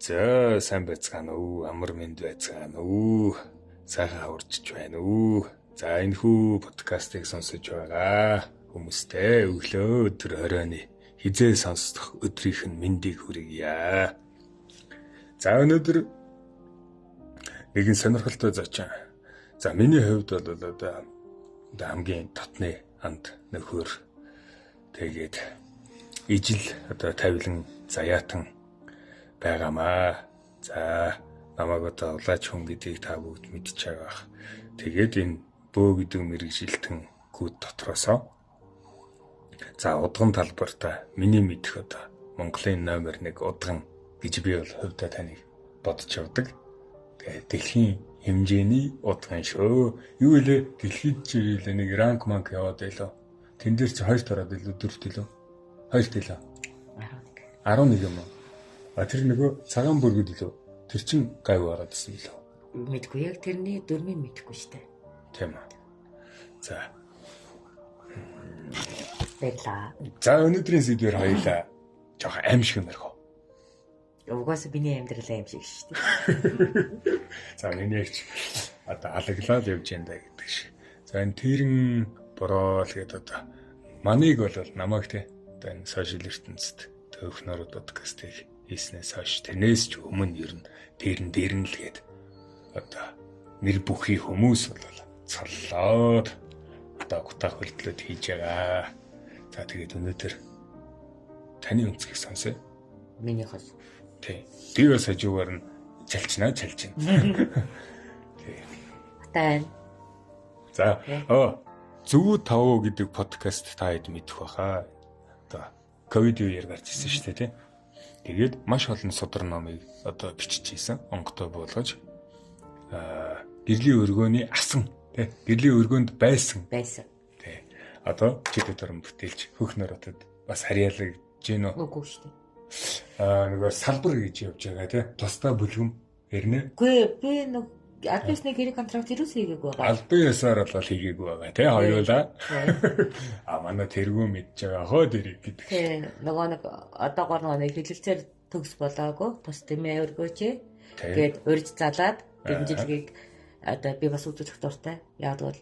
За сайн байцгаана уу? Амар мэнд байцгаана уу? Сайхан хаварчж байна уу? За энэ хүү подкастыг сонсож байгаа хүмүүстээ өглөө өдөр оройны хизээ сонсох өдрийнх нь мэндийг хүргье. За өнөөдөр нэгэн сонирхолтой зочин. За миний хувьд бол одоо хамгийн татны анд нөхөр тэгээд ижил одоо тавилан заяатан байгаамаа. За намайг одоо улаач хүн гэдгийг та бүгд мэдж байгаа. Тэгээд энэ бөө гэдэг мэрэгжилтэн гүд дотроосоо за удган талбарт миний мэдэх одоо Монголын номер 1 удган гэж би бол хувьдаа таныг бодож явдаг. Тэгээд дэлхийн хэмжээний удган шүү. Юу вэ? Дэлхийд чи нэг ранк манк яваад байлаа. Тэн дээр чи 2 тараад илүү 4 төлөө. 2 төлөө. 11 юм уу? Тэр нөгөө цагаан бүргэд лөө тэр чин гайв ороод ирсэн лөө. Мэдгүй яг тэрний дөрмийг мэдэхгүй штэ. Тийм үү. За. Бэлаа. За өнөөдрийн сэдвээр хоёлаа жоох аимшиг мэрхөө. Угаасаа миний амьдрал аимшиг штэ. За миний ч одоо алаглаад явж энэ гэдэг шиг. За энэ тэрэн бороо л гэдэг одоо маныг бол намайг те одоо энэ сошиал ертөнцид төвхнөр подкастыг хийснээс хойш тэрнээс ч өмнө ер нь дээр нь л гээд одоо нэр бүхий хүмүүс бол цоллоод одоо гутаах хөлтлөд хийж байгаа. За тэгээд өнөөдөр таны өнцгийг сонсъё. Миний хос. Тий. Би бас хажуугаар нь чалчна. Тий. Тань. За зөв тав гэдэг подкаст та хэд мэдэх баха. Одоо ковид үеэр гарч ирсэн шүү дээ тий. Тэгээд маш олон содрон номыг одоо биччихсэн. Онготой болгож гэрлийн өргөөний асан тий. Гэрлийн өргөөнд байсан. Тий. Одоо чид өдрөм бүтээлч хөхнөр хотод бас харьяалагдж гин үү? Үгүй шүү дээ. Нөгөө салбар гэж явж байгаа тий. Тусдаа бүлгэм ярина. Үгүй би нэг альбисны гэрээ контракт юусэн хийгээгүй байгаа. Албан ёсоор бол хийгээгүй байгаа тий. Хоёулаа. Манай тэргүү мэдж байгаа хоо дэрэг гэдэг. Тий. Нөгөө нэг одоогоор нэг хэлэлцээр төгс болоогүй. Тус тэмээ өргөөч. Тэгээд урьж залаад дэмжлэгийг одоо би бас үзэж дуртай. Яг бол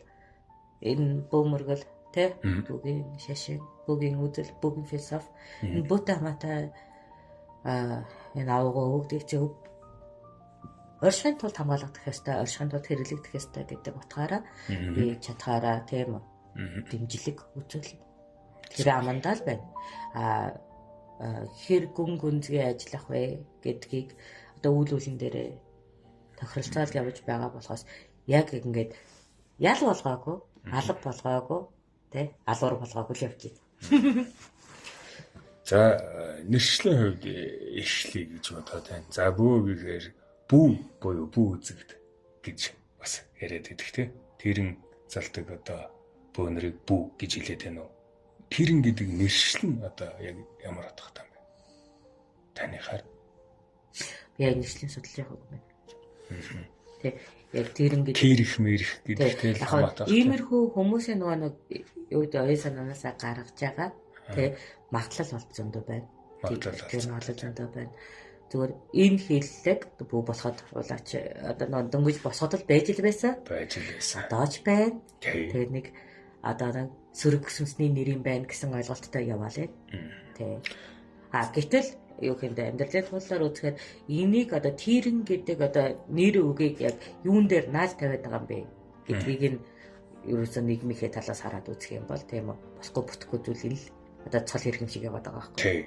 энэ бөөмөргөл тий. Бүгийн шашин, бүгийн үзэл, бүгийн философи энэ бүтээн хамаатай энэ авгаа өгдөг зөв оршихын тулд хамгаалагдах ёстой, оршихын тулд хэрэглэгдэх ёстой гэдэг утгаараа би чадхаараа тийм дэмжлэг үзэл тэр амандаа л байна. Хэр гүнзгий ажиллах вэ гэдгийг одоо үйл үлэн дээр тохиролцоод явж байгаа болохоос яг ингээд ял болгоогүй, алба болгоогүй, тий алуур болгоогүй л явж байна. За нэршлийн хувьд ишлий гэж бодоод байна. За бөө гэхээр бүү буюу бүү үзэгд гэж бас яриад идэх тий. Тэрэн залтыг одоо бөөнрийг бүү гэж хэлээд байна уу? Тэрэн гэдэг нэршил нь одоо яг ямар утгатай юм бэ? Таныхаар би яг нэршлийн судлаж явах юм байна. Тий яг тэрэн гэдэг тэрх мэрх гэдэгтэй л хамаатай. Иймэрхүү хүмүүсийн нөгөө нэг юу гэдэг оюун санаанаасаа гаргаж байгаа тий магадлал бол зөндөө байна. Тэр магадлал зөндөө байна. Зүгээр энэ хэллэг бүү болоход улаач одоо нэг дөнгөж босгод л байж л байсан. Одооч байна. Тэгээд нэг одоо нэг сөрөг сүнсний нэр юм байна гэсэн ойлголттой яваалаа. Тий. Гэтэл юу хэмдэ амьдралын тулаар үзэхэд энийг одоо тэрэн гэдэг одоо нэр үгийг яг юун дээр наал тавиад байгаа юм бэ гэдгийг нь ерөөсөө нийгмийнхээ талаас хараад үзэх юм бол тийм үү босгүй бүтэхгүй зүйл л одоо цол хэрэг юм шиг яваад байгаа байхгүй. Тий.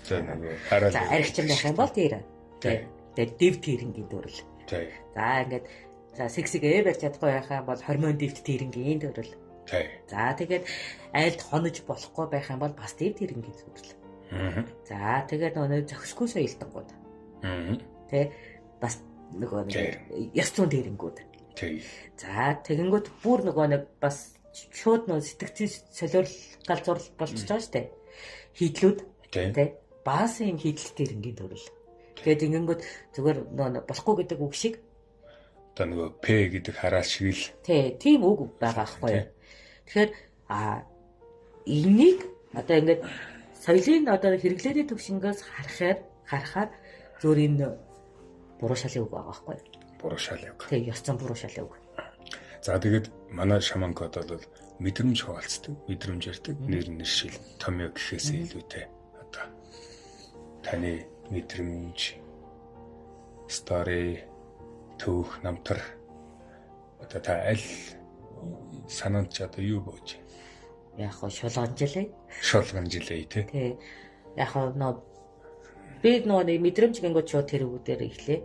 За нэг аригчин байх юм бол тэр. Тэгээд див тэрэнгийн төрөл. Тий. За ингээд сексигээ барьж чадахгүй байх юм бол хормон дивт тэрэнгийн төрөл. Тий. За тэгээд айлд хонож болохгүй байх юм бол бас див тэрэнгийн төрөл. За тэгээд нөгөө зохисгүй соёлтонгууд. Тэ бас нөгөө нэг ёс зүйн тэрэнгүүд. Тий. За тэгэнгүүт бүр нөгөө нэг бас шууд нөгөө сэтгцийн солиорол галзуурал болчихж байгаа штэ. Хийдлүүд тэ бас юм хийдэл тэрэнгийн төрөл. Тэгээд ингэнгүүт зүгээр нөгөө болохгүй гэдэг үг шиг одоо нөгөө П гэдэг хараал шиг л тийм үг байгаа байхгүй. Тэгэхээр энийг одоо ингээд соёлын одоо хэрэглээний төвшингөөс харахаар зөвөр энэ буруу шалын үг байгаа байхгүй. Буруу шалын үг. Тэг ёс зүйн буруу шалын үг. За тэгээд манай шаман код бол мэдрэмж хуваалцдаг, мэдрэмж ярьдаг, нэр нэршил, томьёо гэхээсээ илүүтэй одоо таны мэдрэмж, стори, түүх, намтар одоо та аль санаанд ч одоо юу бууж Яг хоо шулганжилээ. шолгонжилээ тий. Тэг яг хоо би нэг мэдрэмж гингүүд шууд тэр үгүүдээр эхлэе.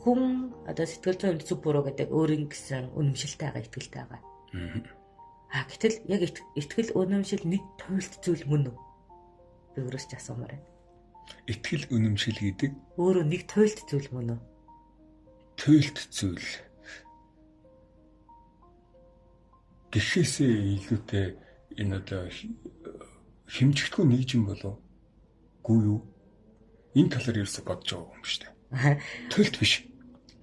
Хүн одоо сэтгэл зүйн зөв буруу гэдэг өөрийн гэсэн үнэмшилтэй байгаа, итгэлтэй байгаа. Гэтэл яг итгэл үнэмшил нэг туйлт зүйл мөн үү? Би өөрөөс ч асуумаар байна. Итгэл үнэмшил гэдэг Өөрөө нэг туйлт зүйл мөн үү? туйлт зүйл гэхээсээ илүүтэй энэ одоо хэмжигдэхүүн нэгжин болов гүй юу? Энэ талаар ерөөсө бодож байгаа юм шүү дээ. Туйлт биш.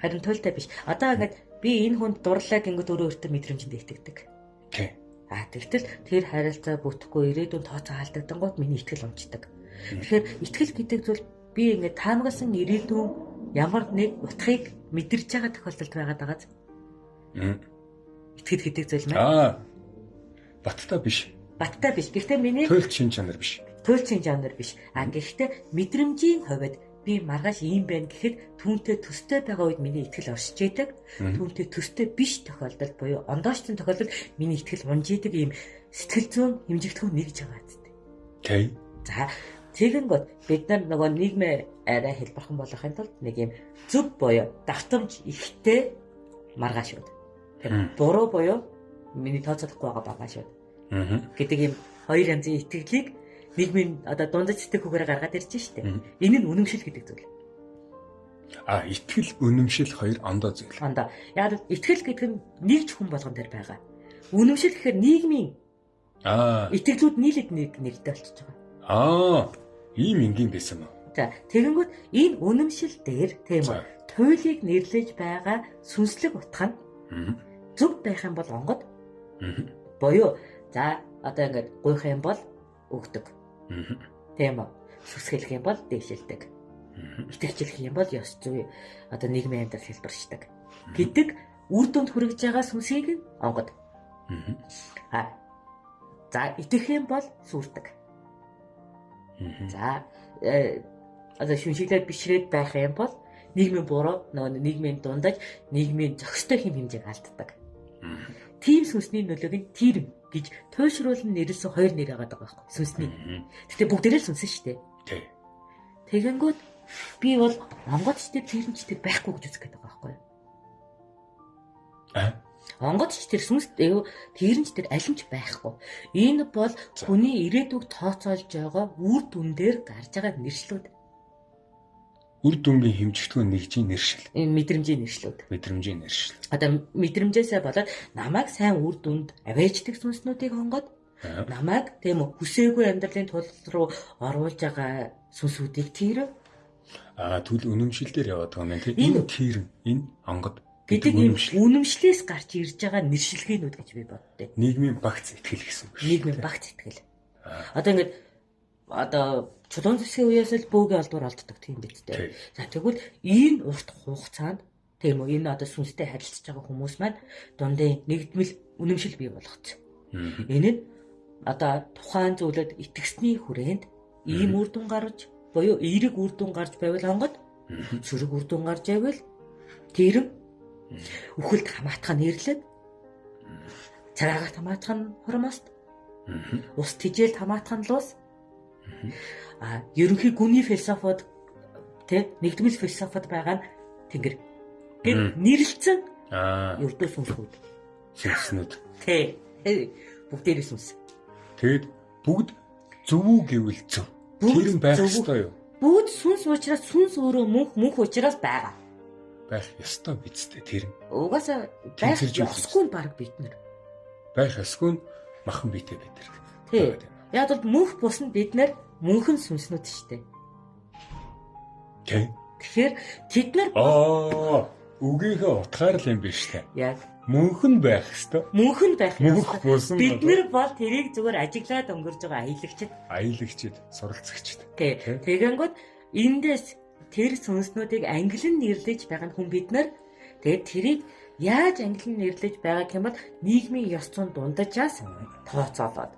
Харин туйлтай биш. Одоо ингээд би энэ хүнд дурлаа гингүүд өөрөө өөртөө мэдрэмжинд итгэдэг. Тий. Тэгтэл тэр харилцаа бүтэхгүй ирээдүйн тооцоо халдагдангууд миний итгэл унцдаг. Тэгэхээр итгэл гэдэг зүйл би ингээд таамагласан ирээдүйн ямар нэг утгыг мэдэрч байгаа тохиолдолд байгаад байгаа. Итгэл гэдэг зүйл маань баттай биш. Баттай биш. Гэхдээ миний Туйлт шин чанар биш. туйлт шин жанр биш. Гэхдээ мэдрэмжийн хувьд би маргааш ийм байна гэхэд түүнтэй төстэй байгаа үед миний итгэл оршиж идэг. Түүнтэй төстэй биш тохиолдолд буюу ондоочтын тохиолдолд миний итгэл унж идэг ийм сэтгэл зүйн хэмжигдэхүүн нэгж байгаа зү. Тий. За тэгэнгүүт бид нар нөгөө нийгмээ арай хэлбэрхэн болгохын тулд нэг ийм зөв буюу давтамж ихтэй маргааш шууд. Буруу буюу миний тооцоодохгүй байгаа шууд. Гэдэг ийм хоёр янзын итгэлийг нийгмийн одоо дундаж сэтгэхүйгээр гаргаад ирж штэ. Энэ нь үнэмшил гэдэг зүйл. Итгэл үнэмшил хоёр ондоо зүйл. Ондоо. Яг итгэл гэдэг нь нэгж хүн болгон дээр байгаа. Үнэмшил гэхээр нийгмийн итгэлүүд нийлээд нэртэй болчихж байгаа. Ийм энгийн байсан уу? За тэгэнгүүт энэ үнэмшил дээр тийм үү туйлыг нэрлэж байгаа сүнслэг утга нь зөв байх юм бол онгод буюу за одоо ингээд гуйх юм бол өгдөг. Тийм үү сүсгэлэх юм бол дээшилдэг. Итгэжлэх юм бол ёс зүй одоо нийгмийн амьдрал хэлбэрчдэг. Гэдэг үр дүнд хүрэж байгаа сүнсийг онгод. За итгэх юм бол сүрдэг. За одоо шүншиглээд бишрээд байх юм бол нийгмийн буруу нөгөө нийгмийн дундаж нийгмийн зохистой хэм хэмжээг алддаг. Тийм сүнсний нөлөөг нь тэр гэж туйлшруулан нэрлсэн хоёр нэр байгаа байхгүй сүнсний. Гэтэ бүгдээрээ л сүнсэн шүү дээ. Тий. Тэгэнгүүт би бол онгодчтэй тэрнчтэй байхгүй гэж үзэх гэдэг байгаа байхгүй. Онгодч тэр сүнс тэрнч тэр алимч байхгүй. Энэ бол хүний ирээдүйг тооцоолж байгаа үр дүн дээр гарч байгаа нэршлүүд. Үр дүнгийн хэмжигдэхүүн нэгжийн нэршил. Энэ мэдрэмжийн нэршлүүд. Мэдрэмжийн нэршил. Одоо мэдрэмжээсээ болоод намайг сайн үр дүнд авэждаг сүнснүүдийг хонгод намайг тийм үү хүсээгүй амьдралын тул руу оруулж байгаа сүнсүүдийг тэр Тэгвэл үнэмшил дээр яваад байгаа юм тийм. Энэ тэр энэ онгод гэдэг үнэмшлээс гарч ирж байгаа нэршилгээнүүд гэж би боддоо. Нийгмийн багц итгэл гэсэн үг шүү. Нийгмийн багц итгэл. Одоо ингээд чулуун зүсгийн үеэс л бөөгийн олдвор олддог тийм биз дээ. За тэгвэл энэ урт хугацаанд тийм үү энэ одоо сүнстэй харилцаж байгаа хүмүүс маань дундын нэгдмэл үнэмшил бий болгоцсон. Энэ нь одоо тухайн зүйлд итгэсний хүрээнд ийм үр дүн гарч буюу эерэг үр дүн гарч байвал онгод сөрөг үр дүн гарч байвал тэр үхэлд хамаатах нь нэрлээд цагаагт хамаатах нь хормост ус тижээлд хамаатах нь луус ерөнхий гүний философиуд тэг нэгдмэл философиуд байгаа нь тэнгэр гэд нэрлэлцэн ердөө сүнсүүд сүнснүүд тэг бүгдээрээ сүнс тэгэд бүгд зөв үү гэвэл зөв тэр нь байх ёстой юу бүгд сүнс учраас сүнс өөрөө мөнх учраас байгаа байх ёстой бидтэй тэр нь угаасаа байх ёсгүй баг бид нар байх ёсгүй махан битэй бид нар тэг яг бол мөнх бус нь бид нар мөнхөн сүнснүүд шүү дээ. Тэгэхээр тэд нар үгийнхээ утгаар л юм биш үү? Яг мөнхөн байх ёстой. Мөнхөн байх ёстой. Бид нар бол тэрийг зүгээр ажиглаад өнгөрж байгаа аялагчд. Аялагчд, суралцагчд. Тэгэнгүүт эндээс тэр сүнснүүдийг ангилан нэрлэж байгаа хүн бид нар тэгээд тэрийг яаж ангилан нэрлэж байгааг юм бол нийгмийн ёс зүйн дундажаас тооцоолоод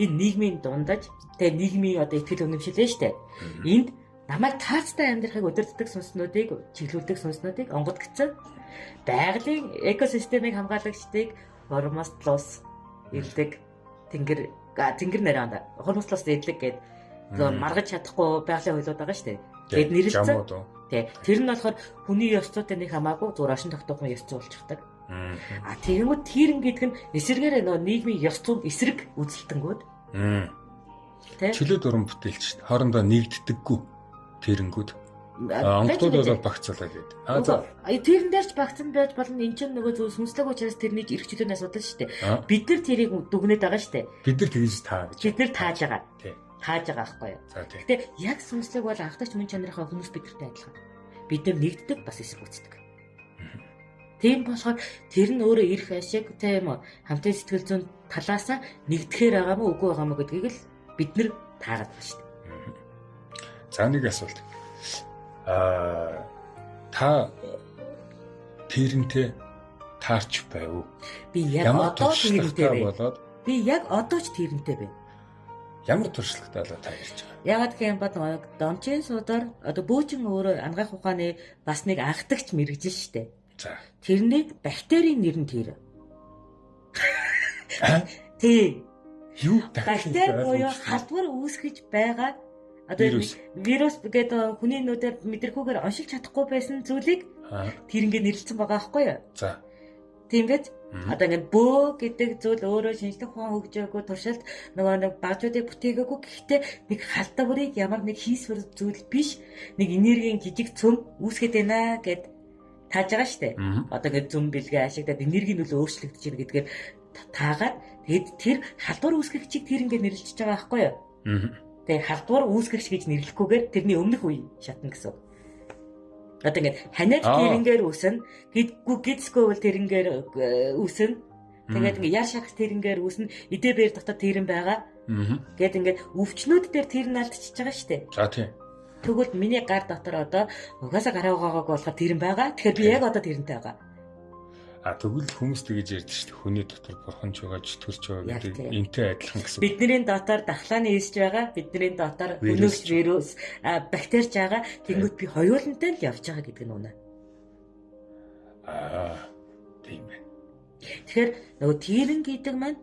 энэ нийгмийн дундаж тэгээд нийгмийн одоо итгэл үнэмшилээ штэ. Энд намайг таацтай амьдрахыг удирддаг сүнснүүдийг чиглүүлдэг сүнснүүдийг онгодгцсан байгалийн экосистемийг хамгаалагчдыг хормослоос илдэг тэнгэр нарийн хормослоос илдэг гэдэг маргаж чадахгүй байгалийн хуйлууд байгаа штэ. Тэгэд нэрлэлцэн. Тэр нь болохоор хүний ёс зүйтэй нэг хамаагүй зүгээр оршин тогтоохын ёс зүй болчихдаг. Тэгэнгүүт тэрэн гэдэг нь эсэргээр нөгөө нийгмийн ёс зүйн эсрэг үзэлтэнгүүд. Чөлөө дуран бүтээлч хоорондоо нэгддэггүй тэрэнгүүд. Онгодууд бол багцлаа гэдэг. Тэрэн дээрч багцсан байж болно. Энд чинь нөгөө зөв сүнслэг учраас тэрний эрх чөлөөний асуудал шүү дээ. Бид нар тэрийг дүгнээд байгаа шүү дээ. Бид нар тэгж таа гэж. Бид нар тааж байгаа. Тааж байгаа байхгүй юу? Гэтэ яг сүнслэг бол анхдагч мөн чанарынхаа хүмүүс бидэртэй адилхан. Бид нар нэгддэг бас эсрэг үздэг. Тийм болохоор тэр нь өөрөө эрх ашиг тийм үү хамтын сэтгэл зүйн талаасаа нэгдэхээр байгаа мó үгүй байгаа мó гэдгийг л бид нар таагаад байна шүү дээ. За нэг асуулт. Та тэрнтэй таарч байв уу? Би яг одоо тэрнтэй болоод би яг одоо ч тэрнтэй байна. Ямар туршлагатай болоо та ярьж байгаа? Ягаад гэм бод Дончин суудар одоо бөөжин өөрөө ангаах ухааны бас нэг анхдагч мэрэгжил штэ. За. Тэрний бактерийн нэр нь тэр. Тий. Юу бактери буюу халдвар үүсгэж байгаа одоо вирус гэдэг хүний нүдээр мэдрэхүүгээр оншилж чадахгүй байсан зүйлийг тэр ингэ нэрлэлсэн байгаа байхгүй юу? За. Тийм биз? Одоо ингэ бөө гэдэг зүйл өөрөө шинжлэх ухаан хөгжөөгүй туршилт нөгөө нэг багжуудыг бүтээгээгүй гэхдээ нэг халдварыг ямар нэг хийсвэр зүйл биш нэг энергийн жижиг цөм үүсгэж байна гэд тааж байгаа штэ. Одоо ингэ зүм бэлгээ ашиглаад энергийн нөлөө өөрчлөгдөж байна гэдгээр таагаад тэгэд тэр халдвар үүсгэгчийг тэр ингэ нэрлэж байгаа байхгүй юу? Тэгээ халдвар үүсгэгч гэж нэрлэхгүйгээр тэрний өмнөх үе шатна гэсэн. Одоо ингэ ханиад тэрнгээр үүснэ гидсгүүвэл тэрнгээр үүснэ. Тэгээд ингэ яар шахах тэрнгээр үүснэ. Эдээ бээр дотор тэрэн байгаа. Гэт ингэ өвчнүүд дээр тэр нь алдчихж байгаа штэ. За тийм. Тэгвэл миний гар дотор одоо угаасаа гараа угаагааг болохоор тэрэн байгаа. Тэгэхээр би яг одоо тэрэнтэй байгаа. Тэгвэл хүмүүс тэгэж ярьдаг шүү дээ. Хүний дотор бурхан ч байгаа, чөтгөрч байгаа гэдэг энтэй адилхан гэсэн. Бидний дотор дахлааны эсж байгаа, бидний дотор өнөөс вирус, бактерич байгаа. Тэнгүүд би хоёулантай л явж байгаа гэдэг нь үнэ. Тийм байна. Тэгэхээр нөгөө тэрэн гэдэг маань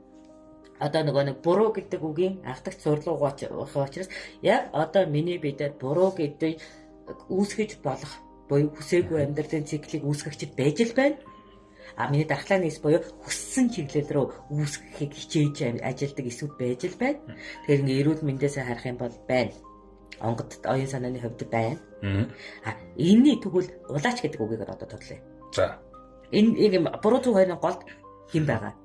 одоо нөгөө нэг буруу гэдэг үгийн анхдагч сурлуу учраас яг одоо миний биедээ буруу гэдэг үүсгэж болох буюу хүсээгүй амьдралын циклийг үүсгэгчд байж л байна. Миний дархлааны эс буюу хүссэн чиглэл рүү үүсгэхийг хичээж ажилдаг эсүүд байж л байна. Тэгэхээр ингээ эрүүл мэндээсээ харах юм бол байна. Онгод оюун санааны хувьд байна. Энэний тэгвэл улаач гэдэг үгийг одоо тодлоо. За. Энэ буруу зүг хоёрын голд хэн байгаа?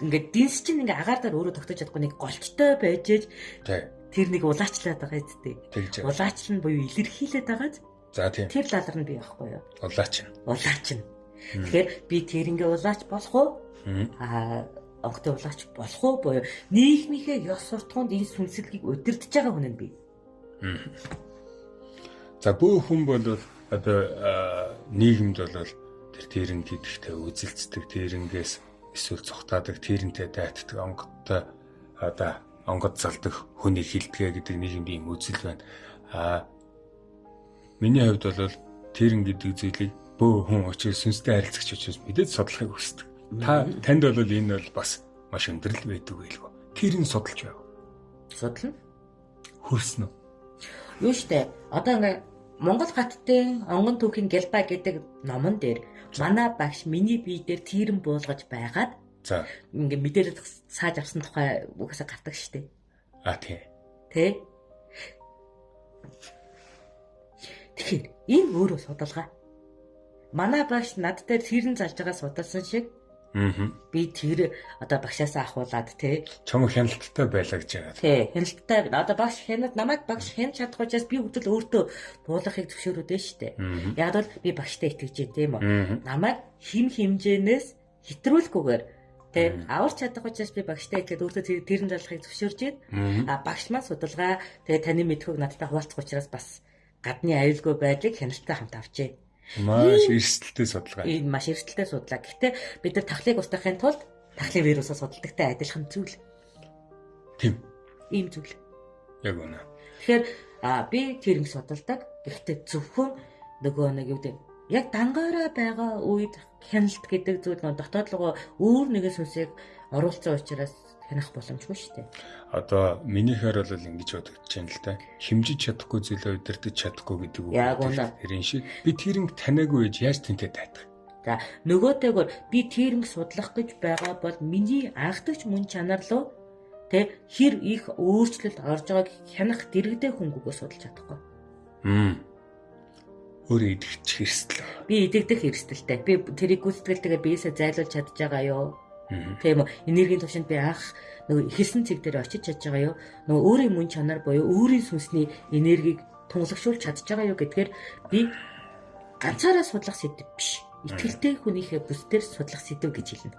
Ингээ динс чинь ингээ агаардар өөрөө тогтож чадахгүй нэг голчтой байж тэр нэг улаачлаад байгаа эцтэй. Улаачлал нь буюу илэрхийлээд байгаа. За тийм. Тэр лалар нь би байхгүй юу? Улаач нь. Тэгэхээр би тэрнгээ улаач болох уу? Онготой улаач болох уу? Буюу нийгмийнхээ ёс суртахуунд энэ сүнслэгийг удирдах байгаа хүн нь би. За бүх хүн бол одоо нийгэмд бол тэрэн гэдэгтэй үзэлцдэг тэрэнгээс эсвэл цогтаадаг тэрэнтэй дайтдаг онгодтой одоо онгод залдах хүнийг хилдэгэ гэдэг нийгэмийн юм үзэл байна. Миний хувьд бол тэрэн гэдэг зүйлийг бөө хүн очиж сүнстэй харилцагч учраас мэдээд судлахыг хүсдэг. Танд бол энэ бол бас маш өндөрлөл байдаг байлгүй. Тэрэн судалж байв. Судлана? Хүрсэн үү? Юу штэ. Одоо ингээ Монгол хаттын онгон түүхийн гэлбай гэдэг номон дээр манай багш миний бие дээр тэрэн буулгаж байгаад за ингээ мэдээлэл сааж авсан тухай угаасаа гардаг штэ. Тийм. Тэ? Тэгэхээр энэ өөрөө судалгаа. Манай багш над дээр тэрэн залж байгаа судалсан шиг би тэр одоо багшаасаа ахуулаад тий чам хяналттай байлаа гэж байгаа. Тий хяналттай одоо багш хянаад намайг багш хянаж чадахгүй учраас би хөдөл өөртөө буулгахыг зөвшөөрөөд нь штэ. Яг бол би багштай итгэж дээ тийм үү. Намайг хим хэмжээнээс хэтрүүлэхгүйгээр тий аварч чадахгүй учраас би багштай итгэхэд өөртөө тэрэн залгахыг зөвшөөрж дээ. Багш маань судалгаа тэгээ таны мэдхүйг надтай хуваалцах учраас бас гадны аюулгүй байдлыг хяналттай хамт авчээ. Маш эрсдэлтэй судалгаа. Энэ маш эрсдэлтэй судалгаа. Гэхдээ бид нар тахлыг устгахын тулд тахлын вирусыг судалдагтай адилхан зүйл. Тийм. Ийм зүйл. Яг үнэ. Тэгэхээр би тэрнг судалдаг. Гэхдээ зөвхөн нөгөө нэг юу гэдэг яг дангаараа байгаа үед хяналт гэдэг зүйл нь дотоодлогоо өөр нэгэн сүнсийг оруулсан учраас хянах боломжгүй шүү дээ. Одоо минийхээр бол ингэж бодож байна л да. Химжиж чадахгүй зүйлээ удирдах чадахгүй гэдэг үг. Яг үнэ. Тэрэн шиг би тэрнг таниагүй гэж яаж тэнтэй тайтах. За нөгөөтэйгөр би тэрнг судлах гэж байгаа бол миний анхдагч мөн чанар руу хэр их өөрчлөлт орж байгааг хянах дэрэгдээ хөнгөгөө судалж чадахгүй. Өөрөө идэгч хэрстэл. Би идэгдэх хэрсэлтэй. Би тэрийг гүйцэтгэлтэйгээр биесээ зайлуулж чадж байгаа юу? Тийм үү? Энергийн төвшөнд би анх нөгөө ихэлсэн цэг дээр очиж чадж байгаа юу? Нөгөө өөрийн мөн чанар буюу өөрийн сүнсний энергийг тунлагшуулж чадж байгаа юу гэдгээр би ганцаараа судлах сэдв биш. Итгэлтэй хүнийхээ бүс дээр судлах сэдв гэж хэлнэ.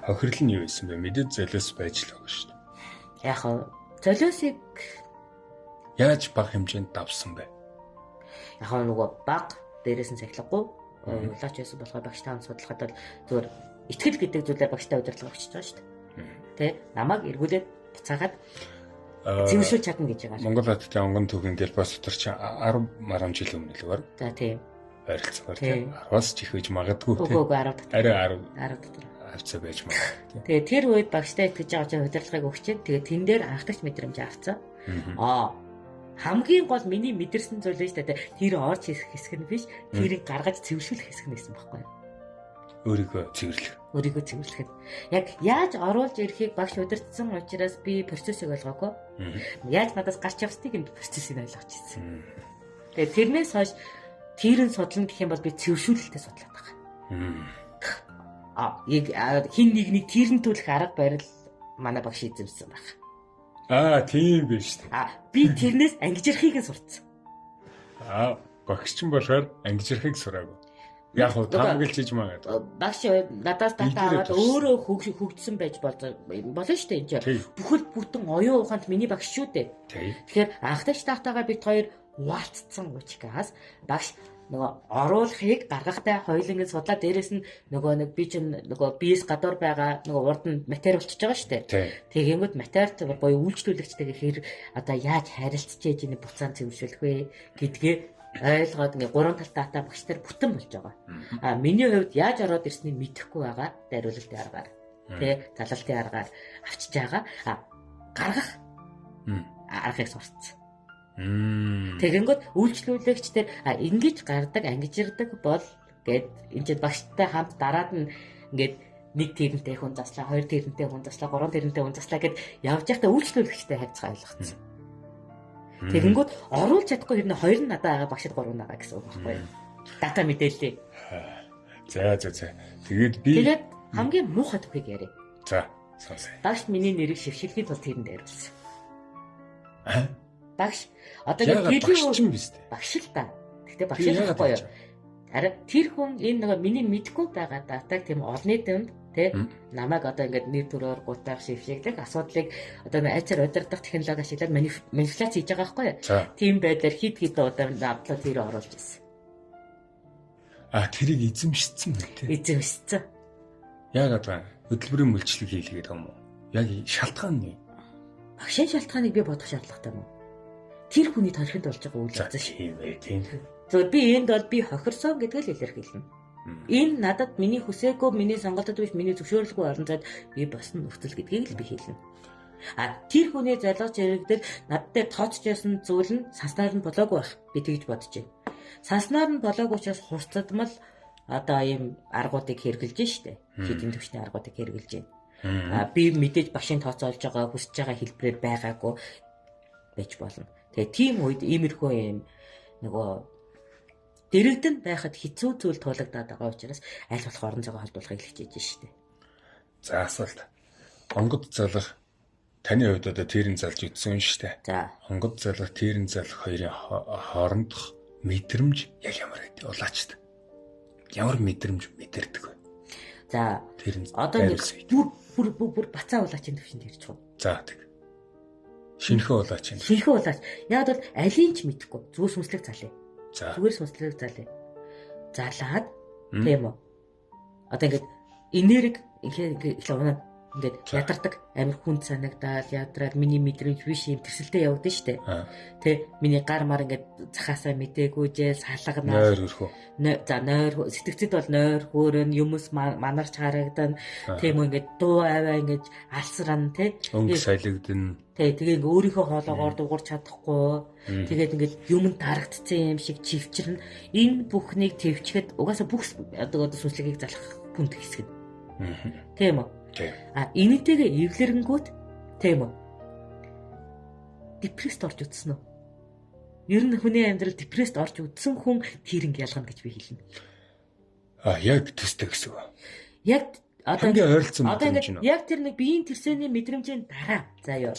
Хохирол нь юу байсан бэ? Мэдээд золиос байж л байгаа шүү дээ. Яг золиосыг яаж бага хэмжээнд давсан бэ? Яг нөгөө баг дээрээс нь цахилгагүй улаач байсан болохоор багштай хамт судлахад бол зөвөр итгэл гэдэг зүйлээр багштай удирдлага өгч байгаа шүү дээ. Тэ намайг эргүүлээд буцаагаад зэвшүүлж чадна гэж байгаа. Монгол Хотын онгон түүх ингээл бас дотор чи 10 марам жил өмнө л баг. За тийм. Ойролцоогоор тийм 10-аас ч их гэж магадгүй тийм. Үгүй 10 дотор. Арай 10 дотор. Авцаа байж магадгүй. Тэгээ тэр үед багштай итгэж байгаа чинь удирдлагыг өгчээ. Тэгээ тэн дээр анхдагч мэдрэмж авцсан. Хамгийн гол миний мэдэрсэн зүйл нь шүү дээ. Тэр орж хийх хэсэг нь биш. Тэрийг гаргаж цэвэршүүлэх хэсэг нь байсан байхгүй юу? Өөрийгөө цэвэрлэх. Өөрийгөө цэвэрлэх. Яг яаж оруулж ирэхийг багш удирдсан учраас би процессыг ойлгоогүй. Яаж надаас гарч явсныг энэ процессыг ойлгож ирсэн. Тэгээ тэрнээс хойш тэрэн судлана гэх юм бол би цэвэршүүлэлтээ судлаад байгаа. Хин нэгнийг тэрнтүүлэх арга барил манай багш эзэмсэн байна. Тийм биш үү? Би тэрнээс ангижирхийг нь сурцсан. Багш ч болохоор ангижирхийг сураагүй. Яг хөө таамаглаж хийж магаад. Багш надаас дата аваад өөрөө хөгжсөн байж болно шүү дээ энэ чинь. Бүхэл бүтэн оюун ухаанд миний багш шүү дээ. Тэгэхээр анхдагч таахтайгаа бид хоёр хуваалцсан учраас багш нөгөө оруулахыг гаргахтай хоёулангийн судлаа дээрэс нь нөгөө нэг би чинь нөгөө биес гадуур байгаа нөгөө урд нь матери болчихж байгаа шүү дээ. Тэгэнгүүт материалт буюу үйлчлүүлэгчтэйгээ хэр одоо яаж харилцаж яаж энэ буцаан цэвэршүүлэх вэ гэдгээ ойлгоод ингээ гурван талтай дата багш нар бүтэн болж байгаа. Миний хувьд яаж ороод ирснийг мэдэхгүй байгаа дариулалтын аргаар залалтын аргаар авчиж байгаа. Гаргах аргыг сурцсан. Тэгэнгүүт үйлчлүүлэгчдэр ингэж гардаг, ангижирдаг бол гээд энэ чинь багштай хамт дараад нь ингээд нэг тэрнтэй хүн заслаа, хоёр тэрнтэй хүн заслаа, гурван тэрнтэй хүн заслаа гэд явж байхдаа үйлчлүүлэгчтэй хайцгаа ойлгоцсон. Тэгэнгүүт оруулж чадахгүй хэрнээ хоёр нь надад байгаа багшд гурав байгаа гэсэн үг байхгүй юу? Дата мэдээллээ. За. Тэгээд хамгийн муухай түүхийг яриа. За, сонсъё. Багш миний нэрийг шившилхийн тулд тэрэнд дайруулсан. Багш одоо нэг тийм биз дээ. Багш л та. Гэхдээ багш л байхгүй юу? Харин тэр хүн энэ нөгөө миний мэдгүй байгаа датаг тийм олонний дэнд намайг одоо ингээд нэр төрөөр гутаах шившиглэх асуудлыг одоо айцаар удирдах технологи ашиглаад манипуляц хийж байгаа байхгүй юу? Тийм байдлаар хит удаа давтлаа тэр оруулж ирсэн. Тэрийг эзэмшсэн үү? Эзэмшсэн. Яг одоо хөтөлбөрийн мөлчлөг хийлгээд юм уу? Яг шалтгаан нь юу? Багшийн шалтгааныг би бодох шаардлагатай юм уу? Тэр хүний тархинд болж байгаа үйл явц шүү. Тийм. Зөв би энд бол би хохирсон гэдгийг л илэрхийлнэ. Энэ надад миний хүсээгүй, миний сонголтод биш, миний зөвшөөрлгүй орон зайд би босно нөхцөл гэдгийг л би хэлнэ. Тэр хүний залгаж ирэгдэл надтай тооцож ясан зүйл нь санснаар нь болоогүй байх. Би тэгж бодож байна. Санснаар нь болоогүй учраас хурцдмал одоо ийм аргуудыг хэрэгжилж штэ. Хэдийн төвчний аргуудыг хэрэгжилж байна. Би мэдээж багшийн тооцоолж байгаа, хүсэж байгаа хэлбэрээр байгаагүй байж болно. Тэгээ тийм үед иймэрхүү юм нөгөө дэрэгдэн байхад хэцүү зүйл тулагдаад байгаа учраас аль болох орон зайгаа холдуулахыг хичээж штэ. За асуулт. Онгод залах таны хувьд одоо тэрэн залж үтсэн штэ. За. Онгод залах, тэрэн залах хоёрын хоорондох мэдрэмж яг ямар байд? Улаачд. Ямар мэдрэмж мэдэрдэг вэ? За. Одоо нэг бүр бацаа улаачийн төвшөнд ирж байгаа. За тэг. Шинэхэн улаач юм. Шинэхэн улаач. Яг бол алийг ч мэдэхгүй. Зүгээр сүнслэг залъя. За. Зүгээр сүнслэг залъя. Залаад тийм үү. Одоо ингээд энерги их унаа ингээд ядардаг амир хүнд санагдаад ядраад миний мэдрэмж биш юм тэрсэлдээ явагдаж штэ. Тэ миний гар мар ингээд цахаасаа мдээгүй жээ салгана. Нойр хөрхөө. За нойр сэтгцэд бол нойр хөөрөн юмс манарч харагдан тийм үү ингээд дуу аваа ингээд алсран тэ өнгө солигдно. Тэ тэгээ ингээд өөрийнхөө хоолоогоор дуурч чадахгүй. Тэгээд ингээд юмд дарагдсан юм шиг чивчэрнэ. Энэ бүхнийг твчгэд угаасаа бүх одоо сүнслэгийг залах хүнд хэсгэн. Тийм үү? Энэтэйгээ эвлэрэнгүүт тийм үү? Депресд орж үзсэн үү? Ер нь хүний амьдрал депресд орж үзсэн хүн тэринг ялгана гэж би хэлнэ. Яг төстэй гэсэн үг. Яг одоо ойролцсон мэдрэмж нь. Яг тэр нэг биеийн тэрсэний мэдрэмжийн дараа заяа.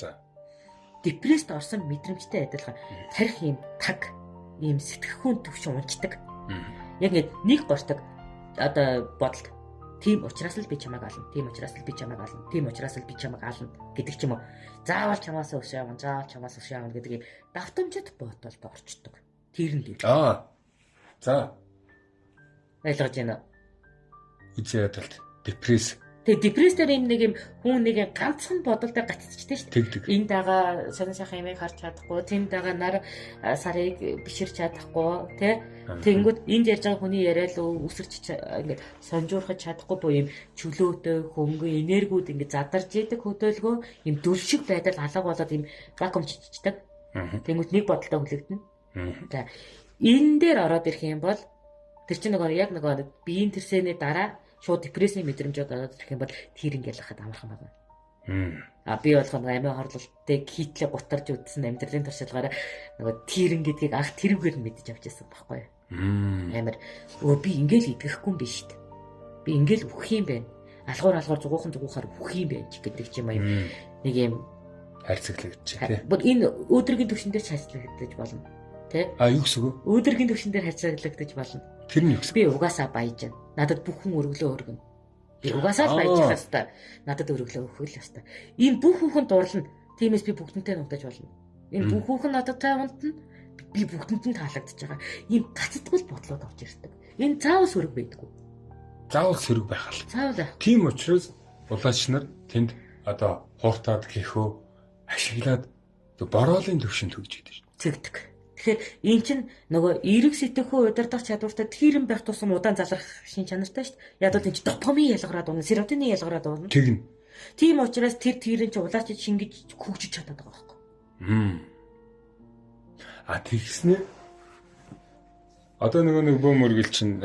Депресд орсон мэдрэмжтэй адилхан тарих юм таг ийм сэтгэхүйн төвш унцдаг. Яг нэг гортог одоо бодолт. Тийм учраас л би чамайг ална. Тийм учраас л би чамайг ална. Тийм учраас л би чамайг ална гэдэг ч юм уу. Заавал чамаас өш явна, заавал чамаас өш явна гэдэг ийм давтамжид бодолд орчдөг. Тэр нь л. За. Ойлгож байна. Үзээ ядалт. Депресс. Тэгээ депрессээр юм нэг юм хүн нэг ганцхан бодолтой гацчихдаг шүү дээ. Энэ дагаа сонин сайхан юмыг харж чадахгүй, тэм дагаа нар сарыг биширч чадахгүй, тэ. Тэнгүүд энд ярьж байгаа хүний яриа л үсэрч ингээд сонжуурхаж чадахгүй буюу юм чөлөөтэй хөнгө энергиуд ингээд задарж идэг хөдөлгөө юм дүр шиг байдал алга болоод юм вакуум чичдэг. Тэнгүүд нэг бодолтой хүлэгдэнэ. За энэ дээр ороод ирэх юм бол тэр чинь яг биеийн тэрсэний дараа шууд депрессийн мэдрэмжүүд ороод ирэх юм бол тэр ингээд ялахад амархан байна. Би болох амиа хорлолттой хийтлээ гутарж үдсэн амьдралын туршлагаараа тэрэн гэдгийг анх тэрүүгээр нь мэдэж авч байсан байхгүй юу? Амар би ингээл идэхгүй юм биш шүү дээ. Би ингээл үхэх юм байна. Алгуур зугуухаар үхэх юм байна ч гэдэг ч юм аа нэг юм хайрцаглагдчих тий. Энэ өөдрөгийн төвшин дээр хайрцаглагдаж болно. Тэ? Юу гэсэн үг? Өөдрөгийн төвшин дээр хайрцаглагдаж болно. Тэр нь юу гэсэн? Би угаасаа баяж байна. Надад бүх хүн өргөлөө өргөнө. Би угаасаа л баяж хастаа. Надад өргөлөө өгөх л хастаа. Энэ бүх хүн дурлна. Тиймээс би бүгдэнтэй нутаж болно. Энэ бүх хүн надад таавантна. Би бүгдэнд нь таалагдж байгаа. Ийм гацдгал бодлоод орж ирдэг. Энэ заавал сөрөг байдаггүй. Заавал сөрөг байх л. Заавал. Тийм учраас улаач нар тэнд одоо хууртаад гэхөө ашиглаад бороолын төвшөнд хөгж идэв шүү. Цэгдэг. Тэгэхээр эн чинь нөгөө эерэг сэтгэхүй удирдах чадвартай тэрэн байх тусам удаан залрах шин чанартай шүү дээ. Яг бол энэ чинь допамин ялгараад байна, серотонин ялгараад байна. Тэгнь. Тийм учраас тэрэн чинь улаач шингэж хөгжиж чадаад байгаа байхгүй. Тэгснэ. Одоо нэг бөөм мөргөл чинь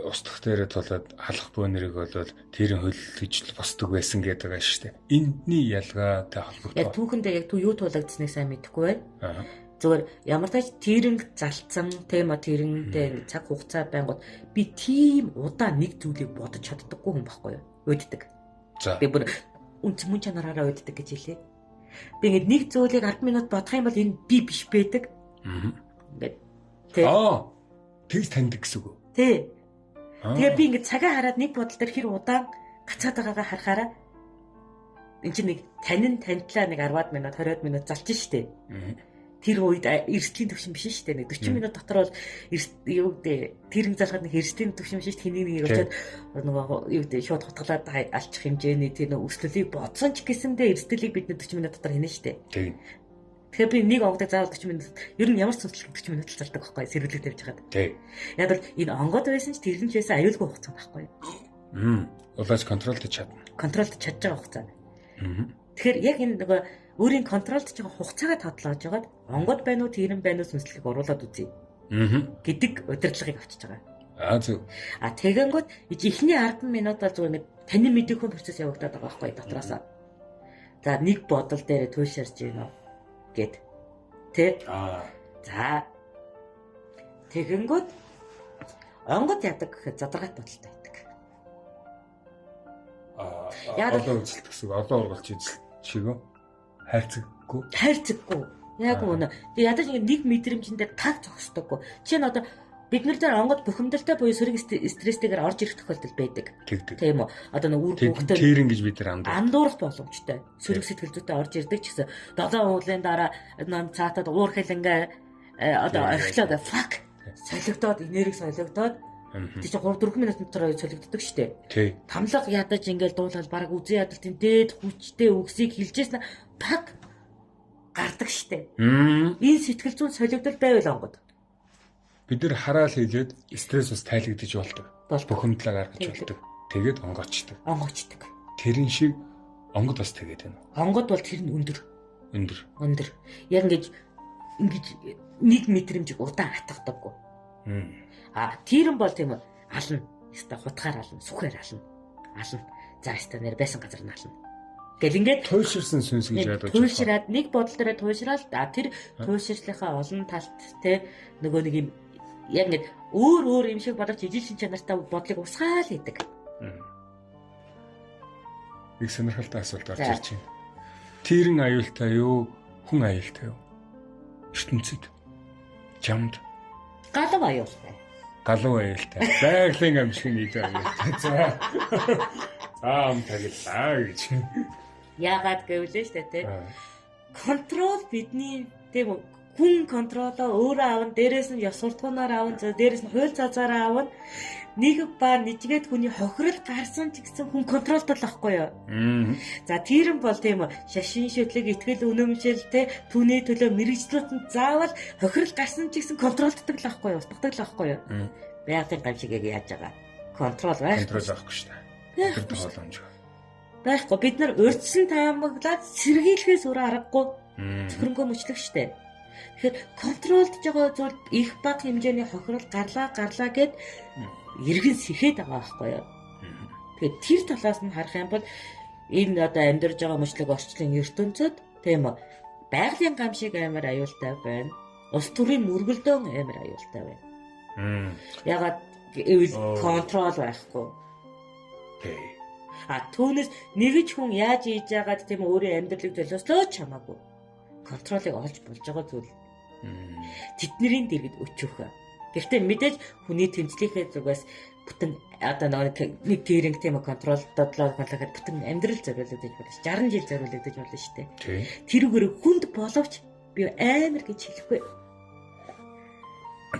устдах дээрээ тулаад халах бөөнөрийг болоод тэрэн хөллөж босдог байсан гэдэг байгаа шүү дээ. Эндний ялгаатай холбоотой. Яг түүхэндээ яг юу туулагдсныг сайн мэдэхгүй байна. Зүгээр ямар тач тэрэнг залцсан тема тэрэндээ цаг хугацаа байнгут би тийм удаан нэг зүйлийг бодож чаддаггүй хүн байхгүй юу? Өддөг. За. Би бүр үнц мөн чанараараа өддөг гэж хэлээ. Би ингээд нэг зүйлийг 10 минут бодох юм бол энэ би биш байдаг. Ингээд тий. Тэгж таньдаг гэсэн үг үү? Тий. Тэгээ би ингээд цагаа хараад нэг бодол дээр хэр удаан гацаад байгаагаа харахаараа энэ чинь нэг таньтлаа нэг 10-аад минут 20-аад минут залж штэ. Тэр үед эрсдлийн төвшин биш шүү дээ. 40 минут дотор бол юу гэдэг тэрэн залгаад нэг эрсдлийн төвшин биш шүү дээ. Хэнийг нэг очиод нөгөө юу гэдэг шууд хутгалаад алчих хэмжээний тэр нөгөө өслөлийг бодсон ч гэсэндээ эрсдлийг бид 40 минут дотор хийнэ шүү дээ. Тийм. Тэгэхээр би нэг онгодыг заавал 40 минут ер нь ямар ч зүйлс 40 минут л зардаг байхгүй сэргэлэг тавьж хагаад. Тийм. Яг бол энэ онгод байсан ч тэрэн ч байсан аюулгүй хугацаа байхгүй. Улаач контролдож чадна. Контролдож чадж байгаа хугацаа. Тэгэхээр яг энэ нөгөө өөрийн контролдож байгаа хугацаагаа тодлоож байгаад онгод байна уу, тэрэн байна уу сүнслэгийг оруулаад үзье. Гэдэг удирдлагыг авчиж байгаа. Зөв. Тэгэнгүүт эхний 10 минут бол зүгээр нэг таны мэдээхүйн процесс явагдаад байгаа байхгүй дотроосоо. За нэг бодол дээр туйлширч байна гэд. Тэ? За. Тэгэнгүүт онгод яадаг гэхэд задаргаат бодолтой байдаг. Одоо үзэлт гэсэн одоо ургалч үзэлт шигөө хайрцаггүй. Яг үнэ. Тэгээ ядаж нэг мэдрэмжэндээ таг зогсдоггүй. Чи н одоо бид нар дээр онгод бухимдалтай буюу сөрөг стресстэйгээр орж ирэх тохиолдол байдаг. Тийм үү? Одоо нэг үр хөвгтөд тэрэн гэж бид нар андуурах боломжтой. Сөрөг сэтгэл зүйтэй орж ирдэг ч гэсэн 7 уулын дараа цаатад уур хэлэнгээ одоо орхилоод fuck солигдоод энерги солигдоод тий чи 3-4 минут дотор солигддог штэ. Тий. Тамлаг ядаж ингээл дуулаад баг үзэн ядалтын дээд хүчтэй үгсийг хэлжсэн пак гардаг штэ. Энэ сэтгэл зүйн солигдол байвал онгод. Бид нар хараал хийгээд стресс ус тайлгдаж болдог. Бухимдлаа гаргаж болдог. Тэгээд онгоочдөг. Тэрэн шиг онгод бас тэгээд байна. Онгод бол тэр нь өндөр. Өндөр. Яг ингэж 1 мэтрэмжиг удаан хатгадаггүй. Тэр нь бол тийм ална. Яста хутгаар ална, сүхээр ална. За яста нэр байсан газар нь ална. Гэл ингээд туйлширсан сүнс гэж ядаж байна. Туйлшираад нэг бодол дээр туйлшраал тэр туйлширлынхаа олон талт те нөгөө нэг юм яг ингээд өөр юм шиг бодож ижил шин чанартай бодлыг усгаал хийдэг. Их сонирхолтой асуулт орж ирж байна. Тэрэн аюултай юу, хүн аюултай юу? ертөнцид чамд галуу аюултай. Байгалийн амжилтын нийт аюултай. Заам таглаа гэж. Яагаад гэвэл шүү дээ тий. Контрол бидний тийм хүн контролоо өөрөө аавн, дээрээс нь ёс суртахуунаар аавн, дээрээс нь хууль цаазаараа аавн. Нэг ба нэжгээд хүний хохирол гарсан ч гэсэн хүн контролтой л ахгүй юу? За тэр нь бол тийм шашин шүтлэг, итгэл үнэмшил те түүний төлөө мэрэгчлүүд нь заавал хохирол гарсан ч гэсэн контролддог л ахгүй юу? Устгадаг л ахгүй юу? Байгалийн гамшиг яаж байгаа? Контрол байхгүй шүү дээ. Тэр тохиоломж байхгүй. Бид нар урьдчилан таамаглаад сэргийлэхээс өөр аргагүй. Зөвхөнгөө мөчлөг штэ. Тэгэхээр контролдж байгаа зүйл их бага хэмжээний хохирол гарлаа гэд иргэн сэхэд байгаа байхгүй юу. Тэгэхээр тэр талаас нь харах юм бол энэ одоо амьдарж байгаа мөчлөг орчлын ертөнцид тийм үү байгалийн гамшиг амар аюултай байна. Улс төрийн мөргөлдөөн амар аюултай байна. Ягаад гэвэл контрол байхгүй. Түүнээс нэгж хүн яаж хийж яагаад тийм өөрийн амьдралыг золиослоо ч хамаагүй. Контролыг олж болж байгаа зүйл. Тэдний дэргэд өчөөх. Гэхдээ мэдээж хүний тэмцлийнхээ зүгээс бүтэн одоо нэг гэринг тийм контролдод гэхэд бүтэн амьдрал зориулагдаж болно. 60 жил зориулагдаж болно шүү дээ. Тэрүүгээр хүнд боловч би амар гэж хэлэхгүй.